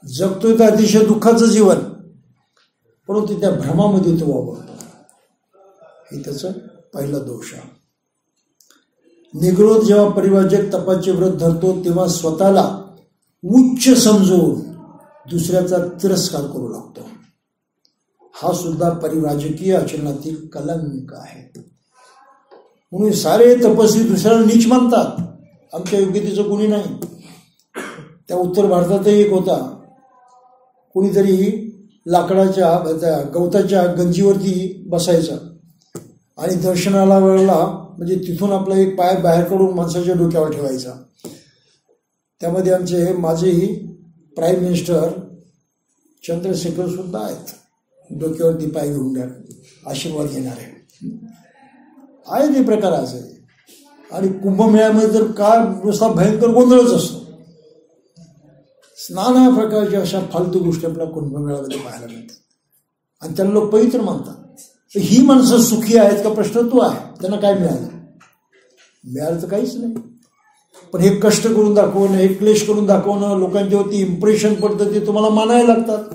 जगतोय तर अतिशय दुःखाचं जीवन, परंतु त्या भ्रमामध्ये तो वावरतो. हे त्याचा पहिला दोष आहे. निग्रोध जेव्हा परिवाजक तपाचे व्रत धरतो तेव्हा स्वतःला उच्च समजून दुसऱ्याचा तिरस्कार करू लागतो. हा सुद्धा परिव्राजकीय आचरणातील कलंक आहे. म्हणून सारे तपस्वी दुसऱ्याला नीच मानतात. आमच्या योग्यतेचं कोणी नाही. त्या उत्तर भारतातही एक होता, कोणीतरी लाकडाच्या गवताच्या गंजीवरती बसायचा आणि दर्शनाला वेळेला म्हणजे तिथून आपला एक पाय बाहेर काढून माणसाच्या डोक्यावर ठेवायचा. त्यामध्ये आमचे माझेही प्राईम मिनिस्टर चंद्रशेखर सुद्धा आहेत, डोक्यावरती पाय घेऊन द्या आशीर्वाद घेणारे आहे. ते प्रकार असे. आणि कुंभमेळ्यामध्ये तर काय नुसता भयंकर गोंधळच असतो. नाना प्रकारच्या अशा फालतू गोष्टी आपल्या कुंभमेळ्यामध्ये पाहायला मिळतात. आणि त्यांना लोक पवित्र मानतात. ही माणसं सुखी आहेत का प्रश्न तो आहे. त्यांना काय मिळालं. मिळालं तर काहीच नाही. पण हे कष्ट करून दाखवणं, हे क्लेश करून दाखवणं, लोकांच्यावरती इम्प्रेशन पडतं, ते तुम्हाला मानायला लागतात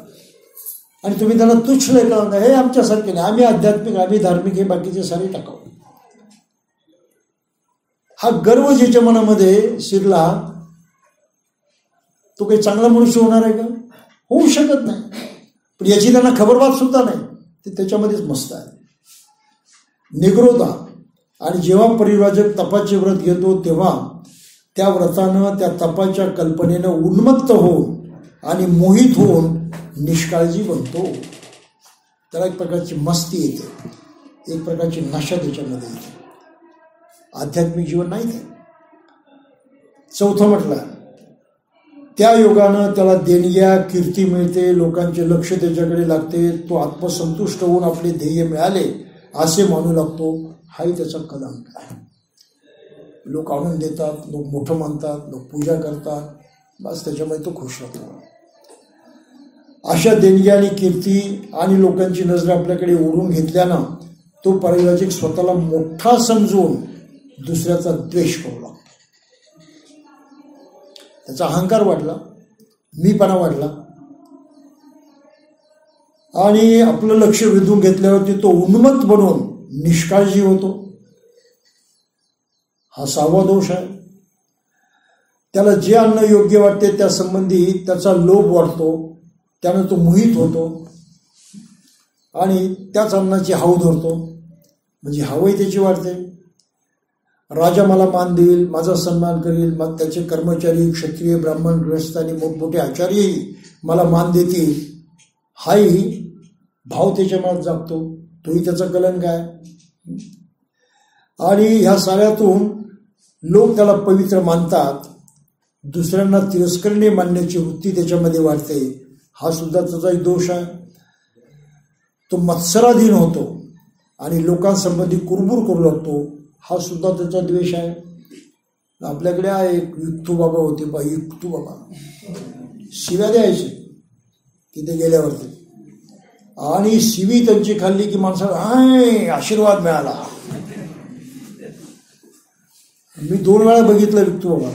आणि तुम्ही त्यांना तुच्छ नाही करणार. हे आमच्यासारखे नाही, आम्ही आध्यात्मिक, आम्ही धार्मिक, हे बाकीचे सारे टाकावं. हा गर्व ज्याच्या मनामध्ये शिरला तो काही चांगला मनुष्य होणार आहे का? होऊ शकत नाही. पण याची त्यांना खबरबात सुद्धा नाही, ते त्याच्यामध्येच मस्त आहे. निग्रोधा. आणि जेव्हा परिव्राजक तपाचे व्रत घेतो तेव्हा त्या व्रतानं, त्या तपाच्या कल्पनेनं उन्मत्त होऊन आणि मोहित होऊन निष्काळजी बनतो. त्याला एक प्रकारची मस्ती येते, एक प्रकारची नशा त्याच्यामध्ये येते. आध्यात्मिक जीवन नाही ते. चौथं म्हटलं, त्या योगानं त्याला देणग्या, कीर्ती मिळते, लोकांचे लक्ष त्याच्याकडे लागते, तो आत्मसंतुष्ट होऊन आपले ध्येय मिळाले असे मानू लागतो. हाही त्याचा कलंक आहे. लोक आणून देतात, लोक मोठं मानतात, लोक पूजा करतात, बस त्याच्यामध्ये तो खुश राहतो. अशा देणग्या आणि कीर्ती आणि लोकांची नजर आपल्याकडे ओढून घेतल्यानं तो परिव्राजक स्वतःला मोठा समजून दुसऱ्याचा द्वेष करू लागतो. त्याचा अहंकार वाढला, मीपणा वाढला आणि आपलं लक्ष वेधून घेतल्यावरती तो उन्मत्त बनून निष्काळजी होतो. हा 6वा दोष आहे. त्याला जे अन्न योग्य वाटते त्या संबंधी त्याचा लोभ वाढतो, त्यानं तो मोहित होतो आणि त्याच अन्नाची हाव धरतो, म्हणजे हावही त्याची वाढते. राजा मला मान देईल, माझा सन्मान करील, मग त्याचे कर्मचारी, क्षत्रिय, ब्राह्मण, गृहस्थ आणि मोठमोठे आचार्यही मला मान देतील, हाही भाव त्याच्या मनात जागतो. तोही त्याचा कलंक आहे. आणि ह्या साऱ्यातून लोक त्याला पवित्र मानतात, दुसऱ्यांना तिरस्करणे मानण्याची वृत्ती त्याच्यामध्ये वाढते. हा सुद्धा त्याचा एक दोष आहे. तो मत्सराधीन होतो आणि लोकांसंबंधी कुरबुर करू लागतो. हा सुद्धा त्याचा द्वेष आहे. आपल्याकडे आहे एक युक्तू बाबा होते, युक्तू बाबा शिव्या द्यायचे तिथे गेल्यावरती, आणि शिवी त्यांची खाल्ली की माणसाला हाय आशीर्वाद मिळाला. मी 2 वेळा बघितलं युक्तू बाबा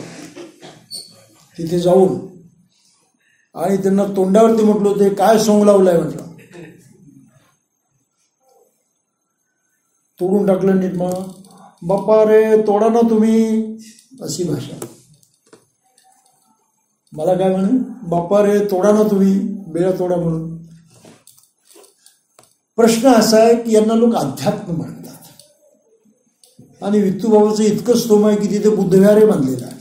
तिथे जाऊन, आणि त्यांना तोंडावरती म्हटलं होते काय सोंग लावलाय म्हटलं, तोडून टाकलं नीट. मग बाप्पा रे तोडा ना तुम्ही, अशी भाषा. मला काय म्हणे, बाप्पा रे तोडा ना तुम्ही, बेळा तोडा म्हणून. प्रश्न असा आहे की यांना लोक अध्यात्म म्हणतात आणि विठ्ठूबाबाचं इतकं स्तोम आहे की तिथे बुद्धविहार बांधलेलं आहे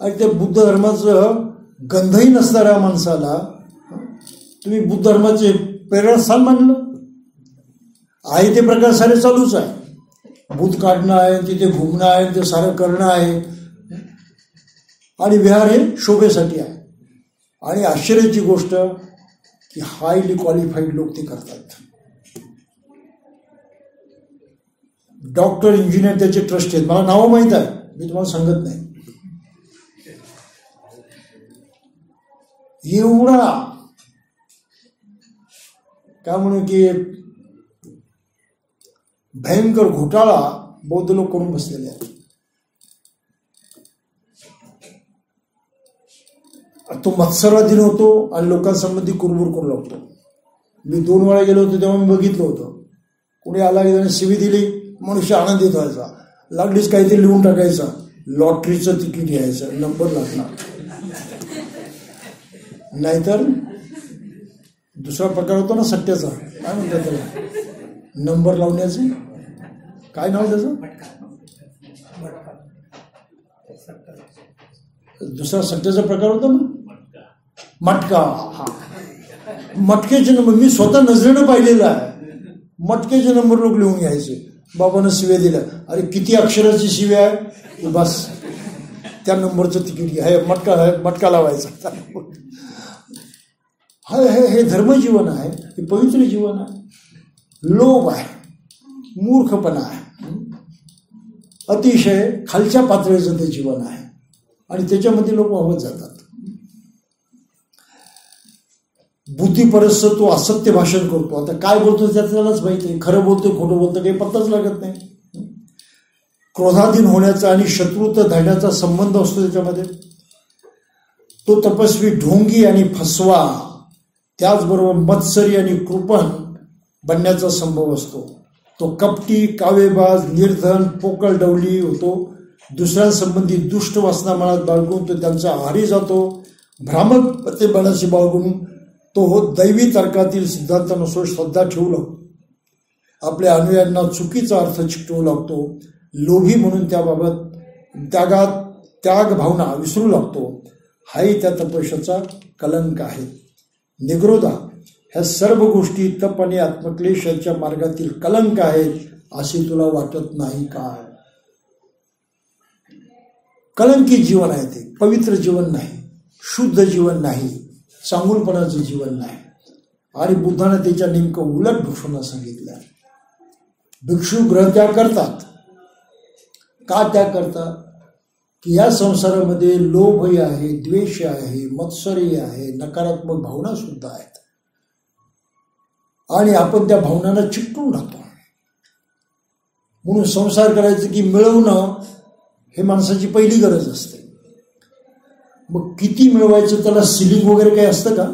आणि त्या बुद्ध धर्माचं गंधही नसणाऱ्या माणसाला तुम्ही बुद्ध धर्माचे प्रेरणास्थान मानलं आहे. ते प्रकार सारे चालूच आहे. बुध काढणं आहे, तिथे घुमणं आहे, ते सारं करणं आहे आणि विहार हे शोभेसाठी आहे. आणि आश्चर्याची गोष्ट की हायली क्वालिफाईड लोक ते करतात. डॉक्टर, इंजिनियर त्याचे ट्रस्ट आहेत. मला नावं माहीत आहे, मी तुम्हाला सांगत नाही. एवढा काय म्हणू की भयंकर घोटाळा बौद्ध लोक करून बसलेले आहेत. तो मत्सराधीन होतो आणि लोकांसंबंधी कुरबुर करू लागतो. मी 2 वेळा गेलो होतो तेव्हा मी बघितलं होतं. कोणी आला की शिवी दिली, मनुष्य आनंदित व्हायचा, लागलीच काहीतरी लिहून टाकायचा, लॉटरीचं तिकीट घ्यायचं, नंबर लागणार. नाहीतर दुसरा प्रकार होतो ना सट्ट्याचा, काय म्हणतात त्याला, नंबर लावण्याचे, काय नाव त्याचं, दुसरा सट्ट्याचा प्रकार होता ना मटका. हा, मटक्याचे नंबर मी स्वतः नजरेनं पाहिलेला आहे. मटक्याचे नंबर लोक लिहून घ्यायचे. बाबानं शिव्या दिल्या, अरे किती अक्षराची शिव्या आहे, बस त्या नंबरचं तिकीट घ्या, मटका लावायचा. हे धर्मजीवन आहे, हे पवित्र जीवन आहे. लोभ आहे, मूर्खपणा आहे, अतिशय खालच्या पातळीचं ते जीवन आहे आणि त्याच्यामध्ये लोक वाहत जातात. बुद्धीपरस्त तो असत्य भाषण करतो. आता काय बोलतो त्यालाच माहिती नाही, खरं बोलतोय खोटं बोलतो काही पत्ताच लागत नाही. क्रोधाधीन होण्याचा आणि शत्रुत्व धरण्याचा संबंध असतो त्याच्यामध्ये. तो तपस्वी ढोंगी आणि फसवा, त्याचबरोबर मत्सरी आणि कृपण बनण्याचा संभव असतो. तो कपटी, कावेबाज, निर्धन, पोकळ डवली होतो. दुसऱ्यांसंबंधी दुष्ट वासना मनात बाळगून तो त्यांचा आहारी जातो. भ्रामक प्रतिबळाशी बाळगून तो दैवी तर्कातील सिद्धांतानुसार श्रद्धा ठेवू लागतो. आपल्या अनुयायांना चुकीचा अर्थ चिकटवू लागतो. लोभी म्हणून त्याबाबत त्याग भावना विसरू लागतो. हाही त्या तपस्याचा कलंक आहे. निग्रोधा, ह्या सर्व गोष्टी तप आणि आत्मक्लेश यांच्या मार्गातील कलंक आहेत असे तुला वाटत नाही काय? कलंकित जीवन आहे ते, पवित्र जीवन नाही, शुद्ध जीवन नाही, चांगुलपणाचं जीवन नाही. आणि बुद्धाने त्याच्या नेमकं उलट भिक्षूंना सांगितलं. भिक्षू गृहत्याग करतात. का त्याग करतात? की या संसारामध्ये लोभही आहे, द्वेष आहे, मत्सरही आहे, नकारात्मक भावना सुद्धा आहेत. आणि आपण त्या भावनांना चिकटून राहतो. म्हणून संसार करायचं की मिळवणं हे माणसाची पहिली गरज असते. मग किती मिळवायचं, त्याला सिलिंग वगैरे काही असतं का?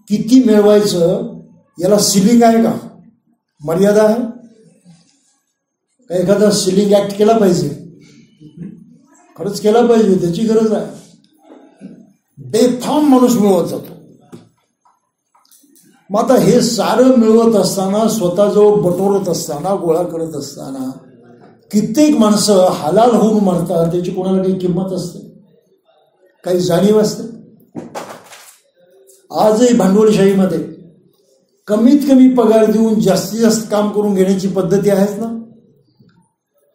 किती मिळवायचं याला सिलिंग आहे का? मर्यादा आहे का? एखादा सिलिंग ऍक्ट केला पाहिजे, खरंच केला पाहिजे, त्याची गरज आहे. बेफाम माणूस मिळवत जातो. मग आता हे सारं मिळवत असताना, स्वतःजवळ बटोरत असताना, गोळा करत असताना कित्येक माणसं हलाल होऊन मरतात. त्याची कोणाला काही किंमत असते? काही जाणीव असते? आजही भांडवलशाहीमध्ये कमीत कमी पगार देऊन जास्तीत जास्त काम करून घेण्याची पद्धती आहेत ना.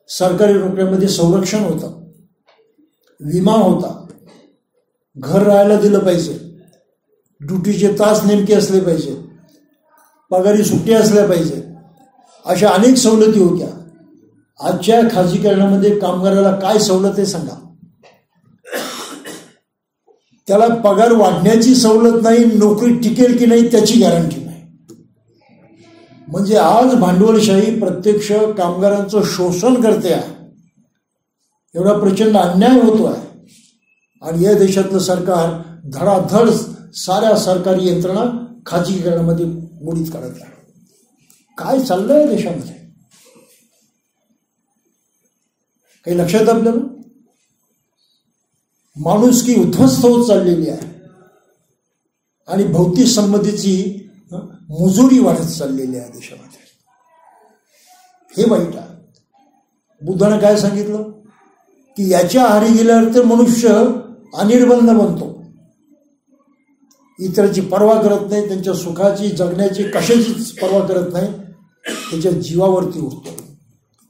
सरकारी नोकऱ्यामध्ये संरक्षण होतं, विमा होता, घर राहायला दिलं पाहिजे, ड्युटीचे तास नेमके असले पाहिजे, पगारी सुट्ट्या असल्या पाहिजे, अशा अनेक सवलती होत्या. आजच्या खाजगीकरणामध्ये कामगाराला काय सवलत आहे सांगा? त्याला पगार वाढण्याची सवलत नाही, नोकरी टिकेल की नाही त्याची गॅरंटी नाही. म्हणजे आज भांडवलशाही प्रत्यक्ष कामगारांचं शोषण करते आहे. एवढा प्रचंड अन्याय होतो आहे. आणि या देशातलं सरकार धडाधड साऱ्या सरकारी यंत्रणा खाजगीकरणामध्ये मोडीत करत आहे. काय चाललंय देशामध्ये? काही लक्षात आपल्याला? माणुसकी उद्ध्वस्त होत चाललेली आहे आणि भौतिक संमतीची मुजोरी वाढत चाललेली आहे देशामध्ये. हे वाईट आहे. बुद्धाने काय सांगितलं की याच्या आहारी गेल्यावर तर मनुष्य अनिर्बंध बनतो. इतरांची पर्वा करत नाही, त्यांच्या सुखाची, जगण्याची, कशाचीच पर्वा करत नाही. त्याच्या जीवावरती उठतो,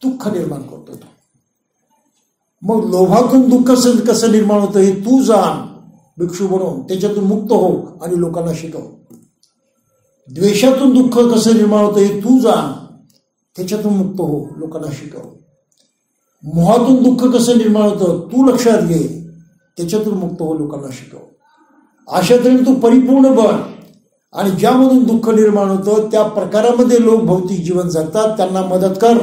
दुःख निर्माण करतो. मग लोभातून दुःख कसं निर्माण होतं हे तू जाण भिक्षू बनवून, त्याच्यातून मुक्त हो आणि लोकांना शिकव. द्वेषातून दुःख कसं निर्माण होतं हे तू जाण, त्याच्यातून मुक्त हो, लोकांना शिकव. मोहातून दुःख कसं निर्माण होतं तू लक्षात घे, त्याच्यातून मुक्त हो, लोकांना शिकव. अशा तऱ्हेने तू परिपूर्ण बन. आणि ज्यामधून दुःख निर्माण होतं त्या प्रकारामध्ये लोक भौतिक जीवन जगतात, त्यांना मदत कर.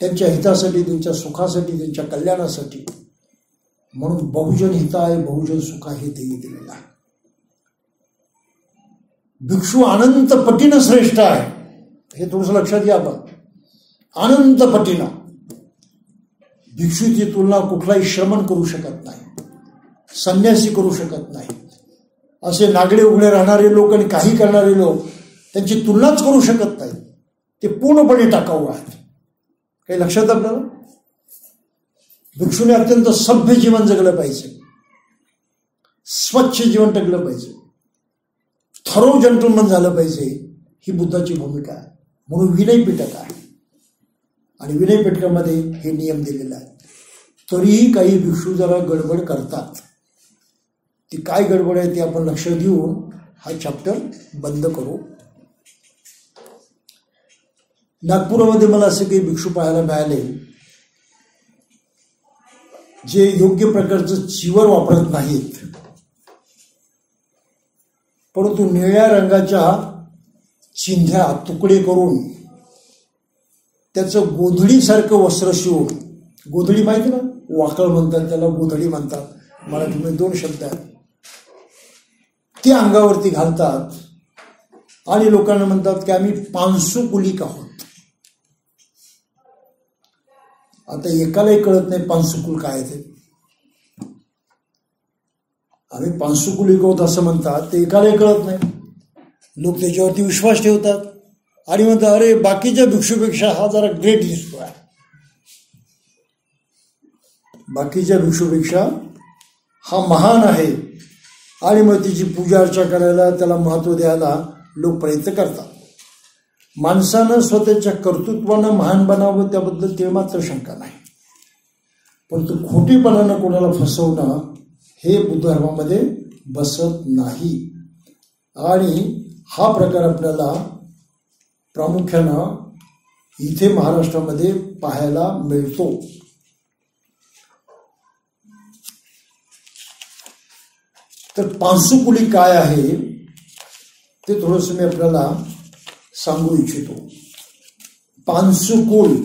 त्यांच्या हितासाठी, त्यांच्या सुखासाठी, त्यांच्या कल्याणासाठी. म्हणून बहुजन हिताय बहुजन सुखाय हे ध्येय दिलेलं आहे. भिक्षू अनंत पटीनं श्रेष्ठ आहे, हे थोडंसं लक्षात घ्या आपण. अनंत पटीनं. भिक्षूची तुलना कुठलाही श्रमण करू शकत नाही, संन्यासी करू शकत नाही. असे नागडे उघडे राहणारे लोक आणि काही करणारे लोक त्यांची तुलनाच करू शकत नाही. ते पूर्णपणे टाकाऊ आहेत. काही लक्षात आपल्याला? भिक्षूने अत्यंत सभ्य जीवन जगलं पाहिजे, स्वच्छ जीवन जगलं पाहिजे, थरो जंटलमन झालं पाहिजे. ही बुद्धाची भूमिका आहे. म्हणून विनयपिटक आहे आणि विनयपिटकामध्ये हे नियम दिलेले आहेत. तरीही काही भिक्षू जरा गडबड करतात. ती काय गडबड आहे ते आपण लक्ष देऊन हा चॅप्टर बंद करू. नागपुरामध्ये मला असे काही भिक्षू पाहायला मिळाले जे योग्य प्रकारचं चिवर वापरत नाहीत, परंतु निळ्या रंगाच्या चिंध्या तुकडे करून त्याचं गोधडीसारखं वस्त्र शिवून, गोधडी माहिती ना, वाकळ म्हणतात त्याला, गोधडी म्हणतात, मराठीमध्ये 2 शब्द आहेत, ते अंगावरती घालतात आणि लोकांना म्हणतात की आम्ही पानसुकुलिक आहोत. आता एकालाही कळत नाही पानसुकुल काय ते. आम्ही पानसुकुलिक आहोत असं म्हणतात, ते एकालाही कळत नाही. लोक त्याच्यावरती विश्वास ठेवतात आणि म्हणतात अरे बाकीच्या भिक्षूपेक्षा हा जरा ग्रेट दिसतोय, बाकीच्या भिक्षूपेक्षा हा महान आहे, आणि मग तिची पूजा अर्चा करायला, त्याला महत्त्व द्यायला लोक प्रयत्न करतात. माणसानं स्वतःच्या कर्तृत्वानं महान बनावं त्याबद्दल ते मात्र शंका नाही, परंतु खोटीपणानं कोणाला फसवणं हे बुद्ध धर्मामध्ये बसत नाही. आणि हा प्रकार आपल्याला प्रामुख्यानं इथे महाराष्ट्रामध्ये पाहायला मिळतो. तर पानसुकुली काय आहे ते थोडंसं मी आपल्याला सांगू इच्छितो. पानसुकुल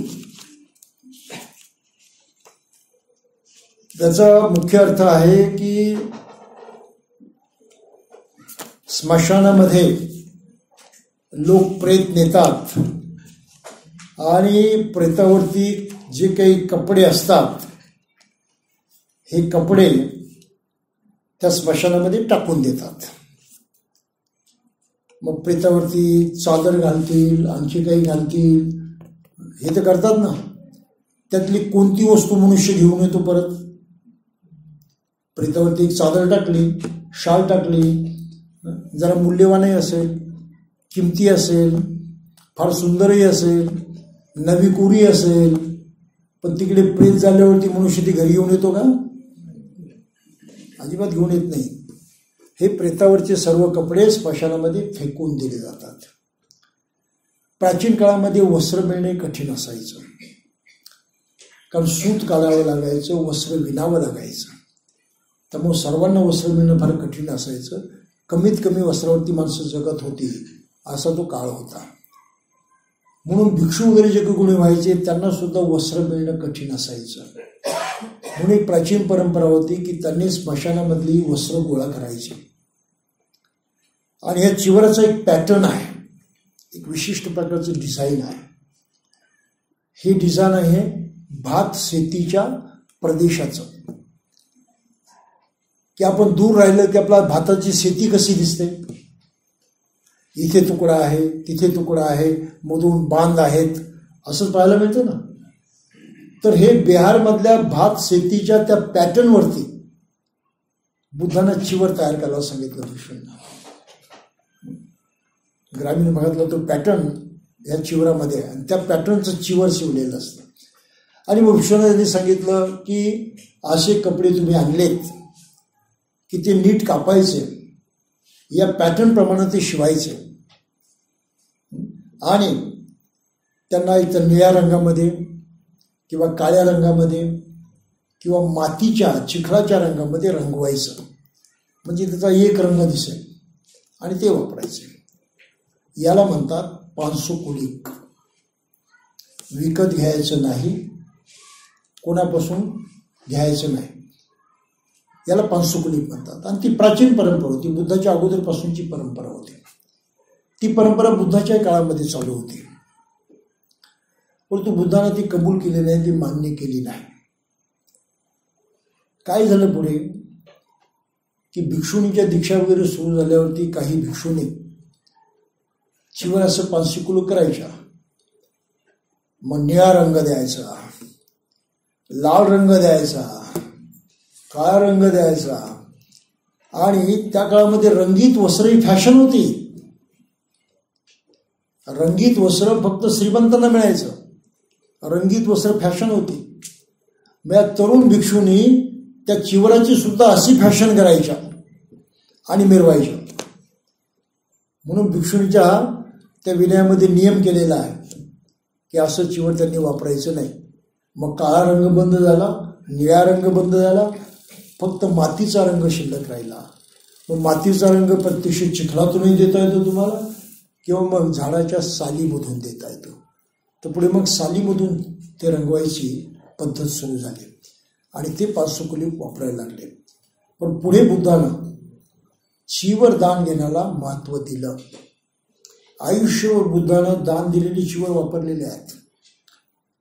त्याचा मुख्य अर्थ आहे की स्मशानामध्ये लोक प्रेत नेतात आणि प्रेतावरती जे काही कपडे असतात हे कपडे त्या स्मशानामध्ये टाकून देतात. मग प्रेतावरती चादर घालतील, आणखी काही घालतील, हे तर करतात ना. त्यातली कोणती वस्तू मनुष्य घेऊन येतो परत? प्रेतावरती एक चादर टाकली, शाल टाकली, जरा मूल्यवानही असेल, किमती असेल, फार सुंदरही असेल, नवी कोरी असेल, पण तिकडे प्रेत झाल्यावरती मनुष्य ती घरी घेऊन येतो का? अजिबात घेऊन येत नाही. हे प्रेतावरचे सर्व कपडे स्मशानामध्ये फेकून दिले जातात. प्राचीन काळामध्ये वस्त्र मिळणे कठीण असायचं, कारण सूत काढावं लागायचं, वस्त्र विणावं लागायचं. त्यामुळे सर्वांना वस्त्र मिळणं फार कठीण असायचं. कमीत कमी वस्त्रावरती माणसं जगत होती असा तो काळ होता. म्हणून भिक्षू वगैरे जे कोणी व्हायचे त्यांना सुद्धा वस्त्र मिळणं कठीण असायचं. म्हणून एक प्राचीन परंपरा होती की त्यांनी स्मशानामधली वस्त्र गोळा करायची. आणि ह्या चिवराचा एक पॅटर्न आहे, एक विशिष्ट प्रकारचं डिझाईन आहे. हे डिझाईन आहे भात शेतीच्या प्रदेशाचं, की आपण दूर राहिलं की आपला भाताची शेती कशी दिसते. इथे तुकडा आहे, तिथे तुकडा आहे, मधून बांध आहेत, असंच पाहायला मिळतं ना. तर हे बिहारमधल्या भात शेतीच्या त्या पॅटर्नवरती बुद्धांना चिवर तयार करायला सांगितलं भिक्षूंना. ग्रामीण भागातला तो पॅटर्न या चिवरामध्ये आहे आणि त्या पॅटर्नचं चिवर शिवलेलं असतं. आणि मग भिक्षूंना त्यांनी सांगितलं की असे कपडे तुम्ही आणलेत की ते नीट कापायचे, या पॅटर्न प्रमाणे ते शिवायचे आणि त्यांना इथं निळ्या रंगामध्ये किंवा काळ्या रंगामध्ये किंवा मातीच्या चिखलाच्या रंगामध्ये रंगवायचं, म्हणजे त्याचा एक रंग दिसेल आणि ते वापरायचे. याला म्हणतात पानसुकुलिक. विकत घ्यायचं नाही, कोणापासून घ्यायचं नाही, याला पानसुकुलिक म्हणतात. आणि ती प्राचीन परंपरा होती, बुद्धाच्या अगोदरपासूनची परंपरा होती. ती परंपरा बुद्धाच्या काळामध्ये चालू होती, परंतु बुद्धाने ती कबूल केली नाही, ती मान्य केली नाही. काय झालं पुढे की भिक्षुणीच्या दीक्षा वगैरे सुरू झाल्यावरती काही भिक्षुणी चिवर असं पानसुकुलिक करायच्या. मग निळा रंग द्यायचा, लाल रंग द्यायचा, काळा रंग द्यायचा. आणि त्या काळामध्ये रंगीत वस्त्र ही फॅशन होती. रंगीत वस्त्र फक्त श्रीमंतांना मिळायचं, रंगीत वस्त्र फॅशन होती. या तरुण भिक्षूंनी त्या चिवराची सुद्धा अशी फॅशन करायच्या आणि मिरवायच्या. म्हणून भिक्षूंच्या त्या विनयामध्ये नियम केलेला आहे की असं चिवर त्यांनी वापरायचं नाही. मग काळा रंग बंद झाला, निळा रंग बंद झाला, फक्त मातीचा रंग शिल्लक राहिला. मग मातीचा रंग प्रत्यक्ष चिखलातूनही देता येतो तुम्हाला किंवा मग झाडाच्या सालीमधून देता येतो. तर पुढे मग सालीमधून ते रंगवायची पद्धत सुरू झाली आणि ते पासुकुली वापरायला लागले. पण पुढे बुद्धानं चिवर दान देण्याला महत्त्व दिलं. आयुष्यभर बुद्धानं दान दिलेली चिवर वापरलेले आहेत.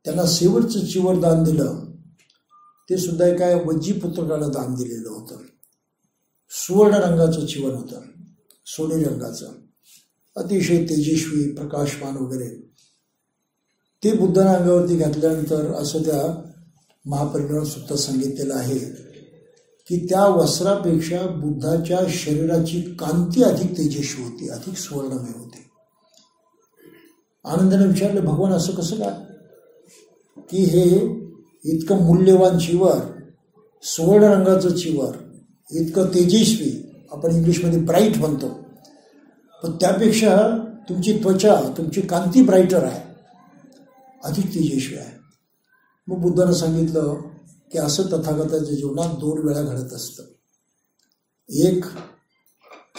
त्यांना शेवटचं चिवर दान दिलं ते सुद्धा एका वज्जीपुत्रकाला दान दिलेलं होतं. सुवर्ण रंगाचं चिवर होतं, सोनेरी रंगाचं, अतिशय तेजस्वी प्रकाशमान वगैरे. ते बुद्धांना अंगावरती घातल्यानंतर असं त्या महापरिनिर्वाण सुद्धा सांगितलेलं आहे की त्या वस्त्रापेक्षा बुद्धाच्या शरीराची कांती अधिक तेजस्वी होती, अधिक सुवर्णमय होती. आनंदाने विचारलं, भगवान असं कसं काय की हे इतकं मूल्यवान चिवर, सुवर्ण रंगाचं चिवर, इतकं तेजस्वी, आपण इंग्लिशमध्ये ब्राईट म्हणतो, पण त्यापेक्षा तुमची त्वचा, तुमची कांती ब्राईटर आहे, अधिक तेजस्वी आहे. मग बुद्धानं सांगितलं की असं तथागताच्या जीवनात 2 वेळा घडत असतं. एक,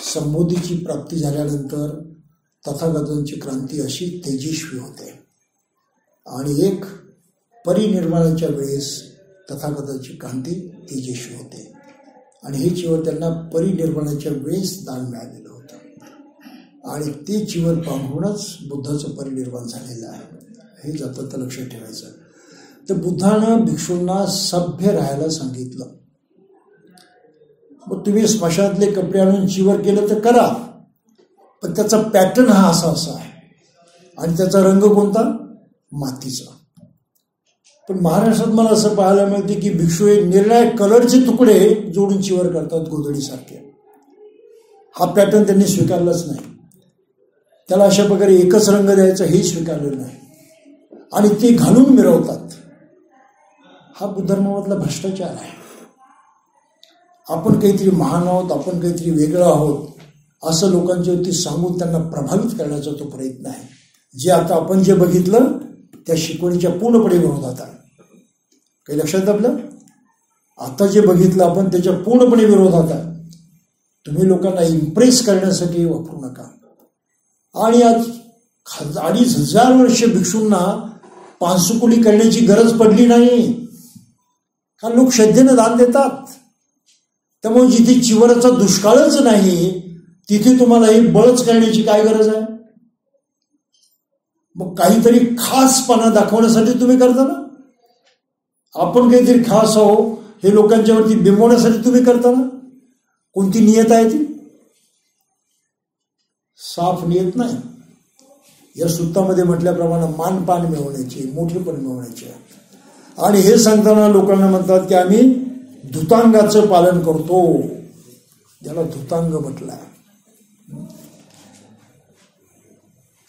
संबोधीची प्राप्ती झाल्यानंतर तथागतांची क्रांती अशी तेजस्वी होते, आणि एक, परिनिर्वाणाच्या वेळेस तथागताची क्रांती तेजस्वी होते. आणि हे चिवर त्यांना परिनिर्वाणाच्या वेळेस दान मिळालेलं होतं, आणि ते चिवर पाहूनच बुद्धाचं परिनिर्वाण झालेलं आहे. हे जातं तर लक्षात ठेवायचं. तर बुद्धानं भिक्षूंना सभ्य राहायला सांगितलं. मग तुम्ही स्मशानातले कपडे आणून चिवर केलं तर करा, पण त्याचा पॅटर्न हा असा आहे, आणि त्याचा रंग कोणता? मातीचा. पण महाराष्ट्रात मला असं पाहायला मिळते की भिक्षू हे निरनिराळ्या कलरचे तुकडे जोडून चिवर करतात गोधडीसारखे. हा पॅटर्न त्यांनी स्वीकारलाच नाही. त्याला अशा प्रकारे एकच रंग द्यायचा हे स्वीकारलेलं नाही, आणि ते घालून मिरवतात. हा बुद्धधर्मामधला भ्रष्टाचार आहे. आपण काहीतरी महान आहोत, आपण काहीतरी वेगळं आहोत असं लोकांच्यावरती सांगून त्यांना प्रभावित करण्याचा तो प्रयत्न आहे. जे आता आपण जे बघितलं त्या शिकवणीच्या पूर्णपणे विरोधात आहे. काही लक्षात आपलं? आता जे बघितलं आपण त्याच्या पूर्णपणे विरोधात आहे. तुम्ही लोकांना इम्प्रेस करण्यासाठी वापरू नका. आणि आज 2500 वर्ष भिक्षूंना पानसुकुली करण्याची गरज पडली नाही, कारण लोक श्रद्धेनं दान देतात. त्यामुळे जिथे चिवराचा दुष्काळच नाही तिथे तुम्हाला ही बळच करण्याची काय गरज आहे? मग काहीतरी खासपणा दाखवण्यासाठी तुम्ही करता ना. आपण काहीतरी खास आहो हे लोकांच्यावरती बिंबवण्यासाठी तुम्ही करता ना. कोणती नियत आहे ती? साफ नियत नाही. या सूत्रामध्ये म्हटल्याप्रमाणे मानपान मिळवण्याची, मोठेपण मिळवण्याची. आणि हे सांगताना लोकांना म्हणतात की आम्ही धुतांगाचं पालन करतो. ज्याला धुतांग म्हटलं.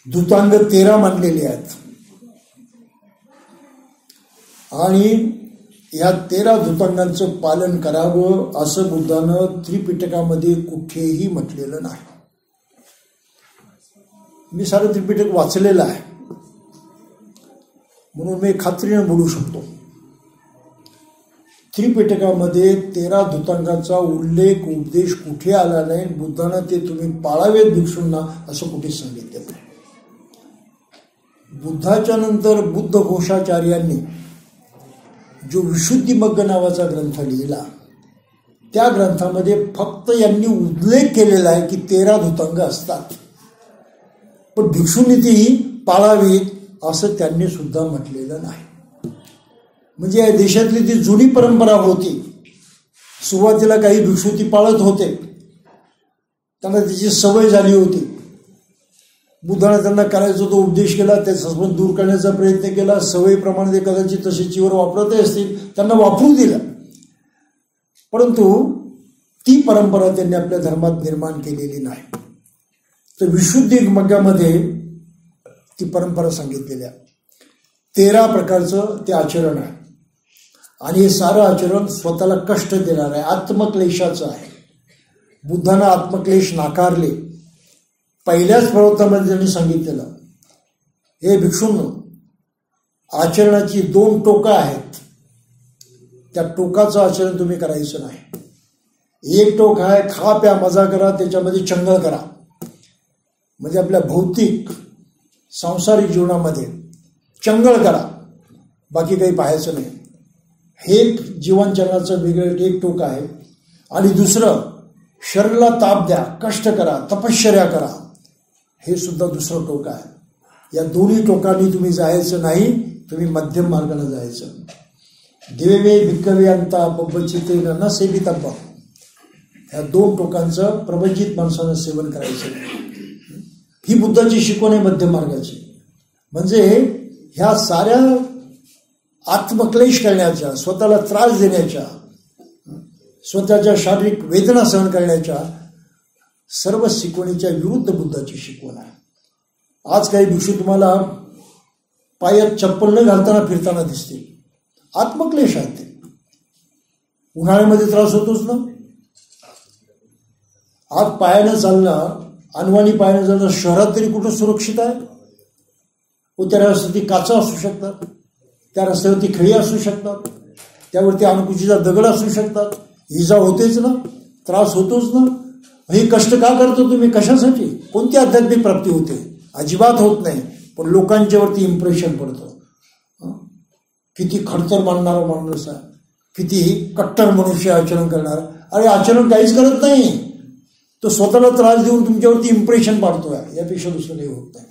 धुतांग 13 मानलेले आहेत, आणि या 13 धुतांगांचं पालन करावं असं बुद्धानं त्रिपिटकामध्ये कुठेही म्हटलेलं नाही. मी सारं त्रिपिटक वाचलेलं आहे म्हणून मी खात्रीनं बोलू शकतो. त्रिपिटकामध्ये 13 धुतांगाचा उल्लेख, उपदेश कुठे आला नाही. बुद्धानं ते तुम्ही पाळावेत भिक्षूंना असं कुठेच सांगितलं नाही. बुद्धाच्या नंतर बुद्ध घोषाचार्यांनी जो विशुद्धीमग्ग नावाचा ग्रंथ लिहिला त्या ग्रंथामध्ये फक्त यांनी उल्लेख केलेला आहे की 13 धुतांग असतात, पण भिक्षूंनी ती पाळावीत असं त्यांनी सुद्धा म्हटलेलं नाही. म्हणजे या देशातली ती जुनी परंपरा होती. सुरुवातीला काही भिक्षू ती पाळत होते, त्यांना त्याची सवय झाली होती. बुद्धाने त्यांना करायचा तो उपदेश केला, त्याचा पण दूर करण्याचा प्रयत्न केला. सवयीप्रमाणे ते कदाचित तसे चिवर वापरतही असतील, त्यांना वापरू दिला. परंतु ती परंपरा त्यांनी आपल्या धर्मात निर्माण केलेली नाही. तर विशुद्धी मग्गामध्ये ती परंपरा सांगितलेली आहे. 13 प्रकारचं ते आचरण आहे, आणि हे सारं आचरण स्वतःला कष्ट देणार आहे, आत्मक्लेशाचं आहे. बुद्धानं आत्मक्लेश नाकारले. पहिल्याच प्रवचनामध्ये त्यांनी सांगितलेलं, हे भिक्षूंनो, आचरणाची 2 टोकं आहेत. त्या टोकाचं आचरण तुम्ही करायचं नाही. एक टोक आहे खा प्या मजा करा, त्याच्यामध्ये चंगळ करा. म्हणजे आपल्या भौतिक सांसारिक जीवनामध्ये चंगळ करा, बाकी काही पाहायचं नाही. हे एक जीवनचरणाचं वेगळं एक टोक आहे. आणि दुसरं, शरीराला ताप द्या, कष्ट करा, तपश्चर्या करा, हे सुद्धा दुसरं टोक आहे. या दोन्ही टोकांनी तुम्ही जायचं नाही, तुम्ही मध्यम मार्गाने जायचं. देवे भिक्कवे अंता पब्बचिते न सेवितब्बा, या दोन टोकांचं प्रबंचित माणसानं सेवन करायचं. ही बुद्धाची शिकवण आहे मध्यम मार्गाची. म्हणजे ह्या साऱ्या आत्मक्लेश करण्याच्या, स्वतःला त्रास देण्याच्या, स्वतःच्या शारीरिक वेदना सहन करण्याच्या सर्व शिकवणीच्या विरुद्ध बुद्धाची शिकवण आहे. आज काही भिक्षू तुम्हाला पायात चप्पल न घालताना फिरताना दिसतील. आत्मक्लेश आहे ते. उन्हाळ्यामध्ये त्रास होतोच ना. आज पायानं चालणं, अनवाणी पायानं चालणं शहरात तरी कुठं सुरक्षित आहे? व त्या रस्त्यावरती काचा असू शकतात, त्या रस्त्यावरती खळी असू शकतात, त्यावरती अनुकुचीचा दगड असू शकतात. इजा होतेच ना, त्रास होतोच ना. हे कष्ट का करतो तुम्ही? कशासाठी? कोणती आध्यात्मिक प्राप्ती होते? अजिबात होत नाही. पण लोकांच्यावरती इम्प्रेशन पडतं. किती खडतर मानणारा माणूस आहे, किती कट्टर मनुष्य आचरण करणार. अरे आचरण काहीच करत नाही, तो स्वतःला त्रास देऊन तुमच्यावरती इम्प्रेशन पाडतोय. यापेक्षा दुसरं काही होत नाही.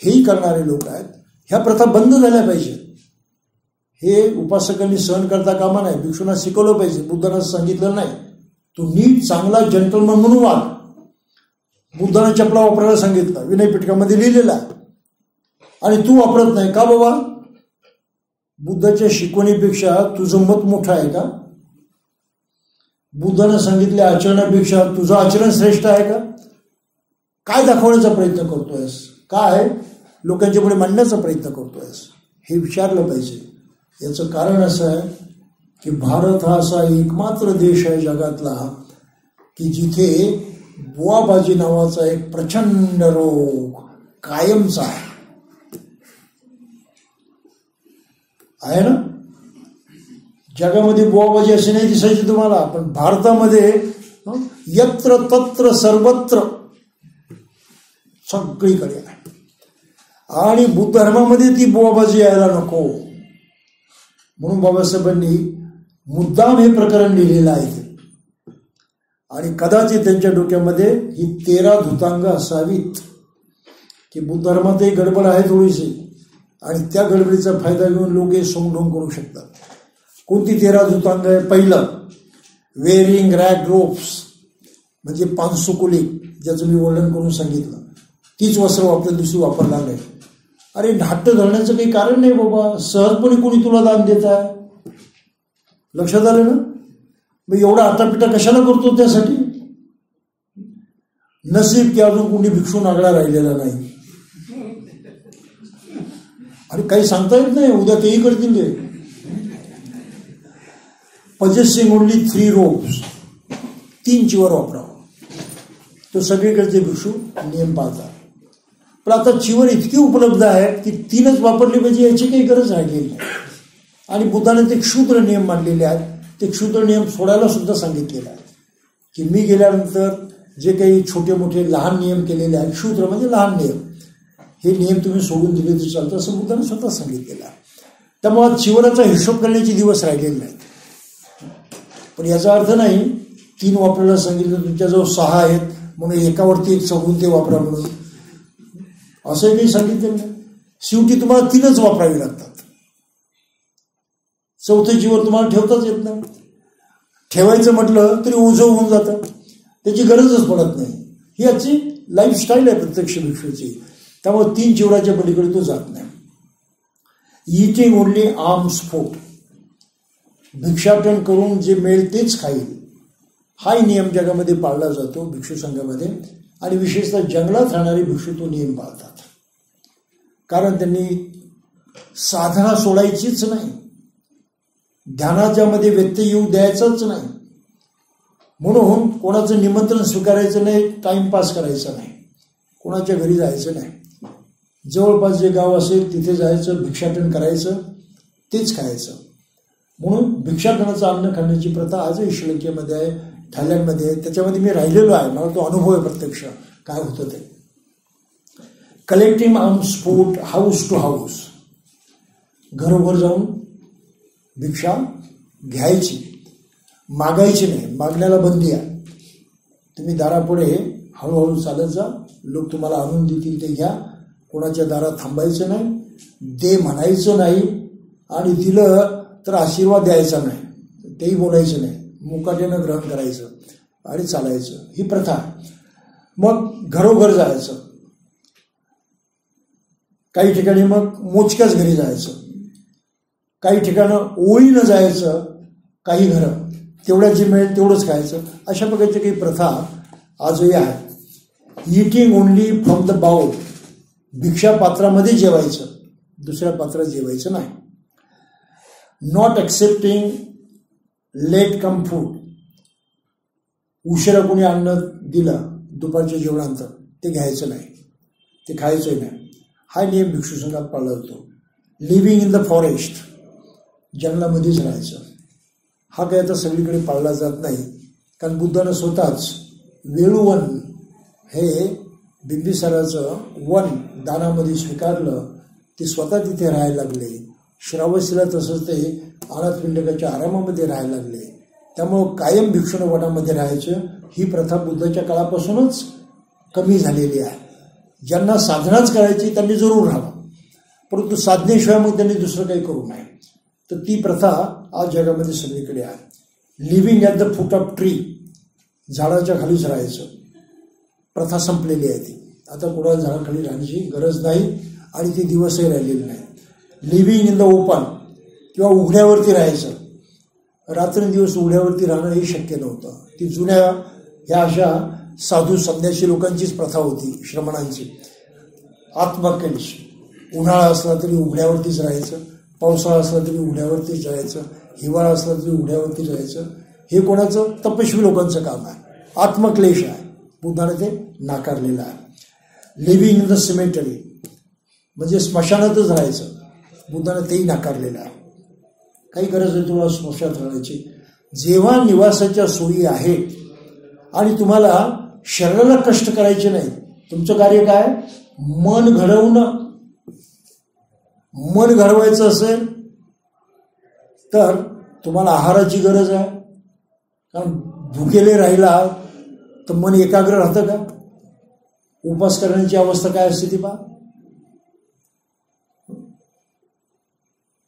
हेही करणारे लोक आहेत. ह्या प्रथा बंद झाल्या पाहिजेत. हे उपासकांनी सहन करता कामा नाही. भिक्षूंना शिकवलं पाहिजे. बुद्धांना सांगितलं नाही, तू नीट चांगला जंटलमन म्हणून वाग. बुद्धानं चपला वापरायला सांगितलं, विनय पिटकामध्ये लिहिलेला आहे. आणि तू वापरत नाही का बाबा? बुद्धाच्या शिकवणीपेक्षा तुझं मत मोठं आहे का? बुद्धानं सांगितल्या आचरणापेक्षा तुझं आचरण श्रेष्ठ आहे का? काय दाखवण्याचा प्रयत्न करतोयस? काय लोकांच्या पुढे मांडण्याचा प्रयत्न करतोयस? हे विचारलं पाहिजे. याचं कारण असं आहे की भारत हा असा एकमात्र देश आहे जगातला की जिथे बुवाबाजी नावाचा एक प्रचंड रोग कायमचा आहे ना. जगामध्ये बुवाबाजी अशी नाही दिसायची तुम्हाला, पण भारतामध्ये यत्र तत्र सर्वत्र सगळीकडे आहे. आणि बुद्ध धर्मामध्ये ती बुवाबाजी यायला नको म्हणून बाबासाहेबांनी मुद्दाम हे प्रकरण लिहिलेलं आहे. आणि कदाचित त्यांच्या डोक्यामध्ये ही 13 धुतांग असावीत की बुद्ध धर्मातही गडबड आहे थोडीशी, आणि त्या गडबडीचा फायदा घेऊन लोक हे सोंगढोंग करू शकतात. कोणती 13 धुतांग आहे? पहिलं, वेअरिंग रॅग रोप्स, म्हणजे पानसुकुली, ज्याचं मी वर्णन करून सांगितलं. तीच वस्त्र वापरल्या दिवशी वापरणार नाही. अरे नाट्य धरण्याचं काही कारण नाही बाबा, सहजपणे कोणी तुला दान देत आहे? लक्षात आलं ना? मग एवढा आटापिटा कशाला करतो? त्यासाठी नसीब की अजून कोणी भिक्षू नागडा राहिलेला नाही. आणि काही सांगता येत नाही, उद्या तेही करतील ते. पजेसिंग ओनली 3 रोप्स, 3 चिवर वापरावं. तो सगळीकडचे भिक्षू नियम पाळतात. पण आता चिवर इतकी उपलब्ध आहेत की 3च वापरली पाहिजे याची काही गरज राहिलेली नाही. आणि बुद्धाने ते क्षुद्र नियम मांडलेले आहेत. ते क्षुद्र नियम सोडायला सुद्धा सांगितलेलं आहे की मी गेल्यानंतर जे काही छोटे मोठे लहान नियम केलेले आहेत, क्षुद्र म्हणजे लहान नियम, हे नियम तुम्ही सोडून दिले तर चालतं असं बुद्धाने स्वतः सांगितलेलं आहे. त्यामुळे चिवराचा हिशोब करण्याचे दिवस राहिलेले नाहीत. पण याचा अर्थ नाही 3 वापरायला सांगितलं, तुमच्याजवळ 6 आहेत म्हणून एकावरती 1 चढून ते वापरा म्हणून असंही काही सांगितलं नाही. शेवटी तुम्हाला 3च वापरावी लागतात. 4थं चिवर तुम्हाला ठेवताच येत नाही. ठेवायचं म्हटलं तरी ओझं होऊन जातं, त्याची गरजच पडत नाही. ही याची लाईफस्टाईल आहे प्रत्यक्ष भिक्षूची. त्यामुळे 3 चिवराच्या पलीकडे तो जात नाही. इटिंग ओनली आर्म्स फूड, भिक्षाटन करून जे मिळेल तेच खाईल, हाही नियम जगामध्ये पाळला जातो भिक्षू संघामध्ये. आणि विशेषतः जंगलात राहणारे भिक्षू तो नियम पाळतात. कारण त्यांनी साधना सोडायचीच नाही, ध्यानाच्यामध्ये व्यत्यय येऊ द्यायचाच नाही. म्हणून कोणाचं निमंत्रण स्वीकारायचं नाही, टाइमपास करायचा नाही, कोणाच्या घरी जायचं नाही. जवळपास जे गाव असेल तिथे जायचं, भिक्षाटन करायचं, तेच खायचं. म्हणून भिक्षाटनाचं अन्न खाण्याची प्रथा आजही श्रीलंकेमध्ये आहे, थायलंडमध्ये आहे. त्याच्यामध्ये मी राहिलेलो आहे, मला तो अनुभव आहे प्रत्यक्ष काय होतं ते. Collecting alms food house to house, घरोघर जाऊन भिक्षा घ्यायची, मागायची नाही. मागण्याला बंदी आहे. तुम्ही दारापुढे हळूहळू चालत जा, लोक तुम्हाला आणून देतील ते घ्या. कोणाच्या दारात थांबायचं नाही, दे म्हणायचं नाही, आणि दिलं तर आशीर्वाद द्यायचा नाही, तेही बोलायचं नाही, मुकाट्यानं ग्रहण करायचं आणि चालायचं. ही प्रथा. मग घरोघर जायचं. काही ठिकाणी मग मोजक्याच घरी जायचं, काही ठिकाणं ओळीनं जायचं, काही घरं तेवढ्यात जे मिळेल तेवढंच खायचं. अशा प्रकारची काही प्रथा आजही आहे. Eating only from the bowl, भिक्षा पात्रामध्ये जेवायचं, दुसऱ्या पात्रात जेवायचं नाही. Not accepting late come food, उशिरा कोणी अन्न दिलं दुपारच्या जेवणानंतर ते घ्यायचं नाही, ते खायचंही नाही. हा नियम भिक्षू संघात पाळला जातो. लिव्हिंग इन द फॉरेस्ट, जंगलामध्येच राहायचं. हा काय आता सगळीकडे पाळला जात नाही, कारण बुद्धानं स्वतःच वेळुवन हे बिंबिसाराचं वन दानामध्ये स्वीकारलं. ते स्वतः तिथे राहायला लागले. श्रावस्तीला तसंच ते अनाथपिंडकाच्या आरामामध्ये राहायला लागले. त्यामुळं कायम भिक्षूनं वनामध्ये राहायचं ही प्रथा बुद्धाच्या काळापासूनच कमी झालेली आहे. ज्यांना साधनाच करायची त्यांनी जरूर राहावं, परंतु साधनेशिवाय मग त्यांनी दुसरं काही करू नये. तर ती प्रथा आज जगामध्ये सगळीकडे आहे. Living at the foot of tree, झाडाच्या खालीच राहायचं. प्रथा संपलेली आहे ती. आता कुणाला झाडाखाली राहण्याची गरज नाही आणि ती दिवसही राहिलेली नाही. लिव्हिंग इन द ओपन किंवा उघड्यावरती राहायचं. रात्रंदिवस उघड्यावरती राहणं हे शक्य नव्हतं. ती जुन्या ह्या अशा साधू संन्यासी लोकांचीच प्रथा होती, श्रमणांची. आत्मकनिष्ठ, उन्हाळा असला तरी उघड्यावरतीच राहायचं, पावसाळा असला तरी उघड्यावरतीच राहायचं, हिवाळा असला तरी उघड्यावरतीच राहायचं. हे कोणाचं? तपस्वी लोकांचं काम आहे, आत्मक्लेश आहे. बुद्धाने ते नाकारलेलं आहे. लिव्हिंग इन द सिमेटरी म्हणजे स्मशानातच राहायचं, बुद्धाने तेही नाकारलेलं आहे. काही गरज नाही तुम्हाला स्मशानात राहायची. जेव्हा निवासाच्या सोयी आहेत आणि तुम्हाला शरीराला कष्ट करायचे नाही, तुमचं कार्य काय? मन घडवणं. मन घडवायचं असेल तर तुम्हाला आहाराची गरज आहे, कारण भुकेले राहिला तर मन एकाग्र राहतं का? उपास करण्याची अवस्था काय असते ती पहा.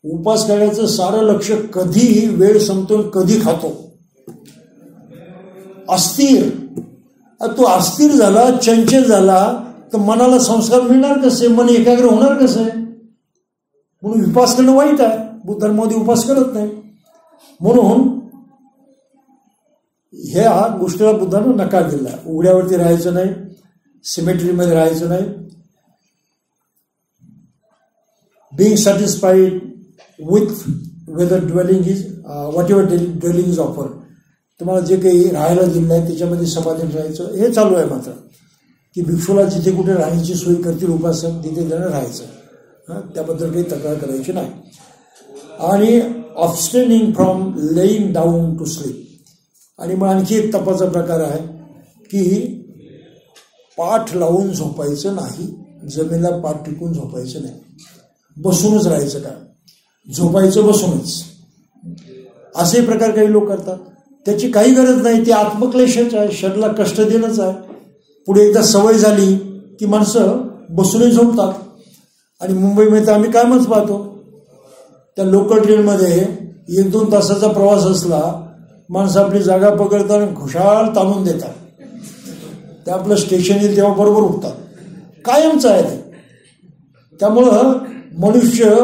उपास करण्याचं सारं लक्ष कधी वेळ संपतो, कधी खातो. अस्थिर, तो अस्थिर झाला, चंचल झाला तर मनाला संस्कार मिळणार कसे? मन एकाग्र होणार कसं? म्हणून उपास करणं वाईट आहे. बुद्ध धर्मामध्ये उपास करत नाही. म्हणून ह्या गोष्टीला बुद्धानं नकार दिला. उघड्यावरती राहायचं नाही, सिमेट्रीमध्ये राहायचं नाही. being satisfied with whether dwelling is whatever dwelling is offered. तुम्हाला जे काही राहायला दिलं आहे त्याच्यामध्ये समाधान राहायचं, हे चालू आहे. मात्र की भिक्षूला जिथे कुठे राहण्याची सोय करतील उपासक तिथे त्यानं राहायचं, त्याबद्दल काही तक्रार करायची नाही. आणि abstaining from lying down to sleep. आणि मग आणखी एक तपाचा प्रकार आहे की पाठ लावून झोपायचं नाही, जमिनीला पाठ टिकून झोपायचं नाही, बसूनच राहायचं. का झोपायचं बसूनच, असे प्रकार काही लोक करतात. त्याची काही गरज नाही, ते आत्मक्लेशच आहे, शरीराला कष्ट देणंच आहे. पुढे एकदा सवय झाली की माणसं बसूनही झोपतात. आणि मुंबईमध्ये तर आम्ही कायमच पाहतो, त्या लोकल ट्रेनमध्ये 1-2 तासाचा प्रवास असला, माणसं आपली जागा पकडतात आणि खुशाल ताणून देतात. ते आपलं स्टेशन येईल तेव्हा बरोबर उठतात. कायमचं आहे ते. त्यामुळं मनुष्य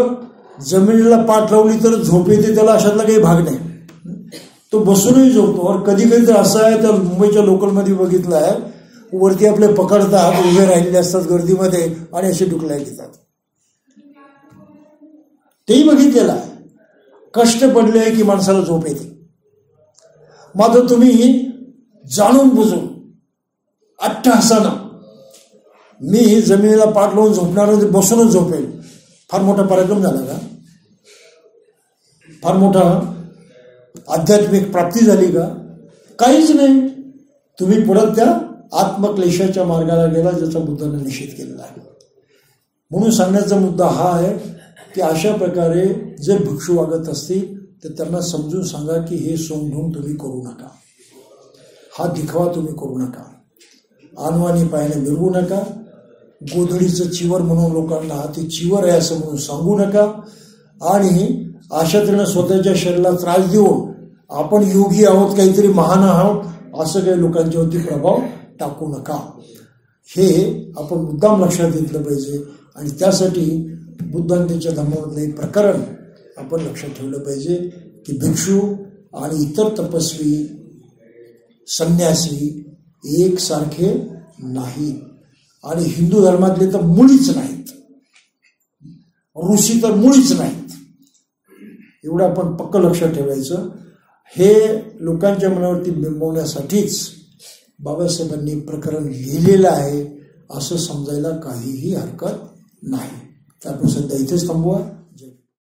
जमिनीला पाठ लावली तर झोप येते, त्याला अशातला काही भाग नाही. तो बसूनही झोपतो. और कधी कधी तर असं आहे, तर मुंबईच्या लोकलमध्ये बघितलं आहे, वरती आपले पकडतात, उभे राहिलेले असतात गर्दीमध्ये आणि असे डुकल्या घेतात. तेही बघितलेलं आहे. कष्ट पडले की माणसाला झोप येते. मात्र तुम्ही जाणून बुजून अट्टहासानं मी जमिनीला पाठ लावून झोपणार, बसूनच झोपेल, फार मोठा पराक्रम झाला का? फार मोठा आध्यात्मिक प्राप्ती झाली का? काहीच नाही. तुम्ही परत त्या आत्मक्लेशाच्या मार्गाला गेला, ज्याचा बुद्धाने निषेध केलेला आहे. म्हणून सांगण्याचा मुद्दा हा आहे की अशा प्रकारे जे भिक्षू वागत असतील तर त्यांना समजून सांगा की हे सोंगढोंग तुम्ही करू नका, हा दिखावा तुम्ही करू नका, आणवानी पायाने मिरवू नका, गोधडीचं चिवर म्हणून लोकांना ते चिवर आहे असं म्हणून सांगू नका, आणि अशा तऱ्हेनं स्वतःच्या शरीराला त्रास देऊन आपण योगी आहोत, काहीतरी महान आहोत असं काही लोकांच्यावरती प्रभाव टाकू नका. हे आपण मुद्दाम लक्षात घेतलं पाहिजे. आणि त्यासाठी बुद्धांनी त्यांच्या धर्मामधलं एक प्रकरण आपण लक्षात ठेवलं पाहिजे की भिक्षू आणि इतर तपस्वी संन्यासी एकसारखे नाहीत, आणि हिंदू धर्मातले तर मुळीच नाहीत, ऋषी तर मुळीच नाहीत. एवढं आपण पक्क लक्षात ठेवायचं. हे लोकांच्या मनावरती बिंबवण्यासाठीच बाबासाहेबांनी प्रकरण लिहिलेलं आहे असं समजायला काहीही हरकत नाही. तर आपण सध्या इथेच थांबूया.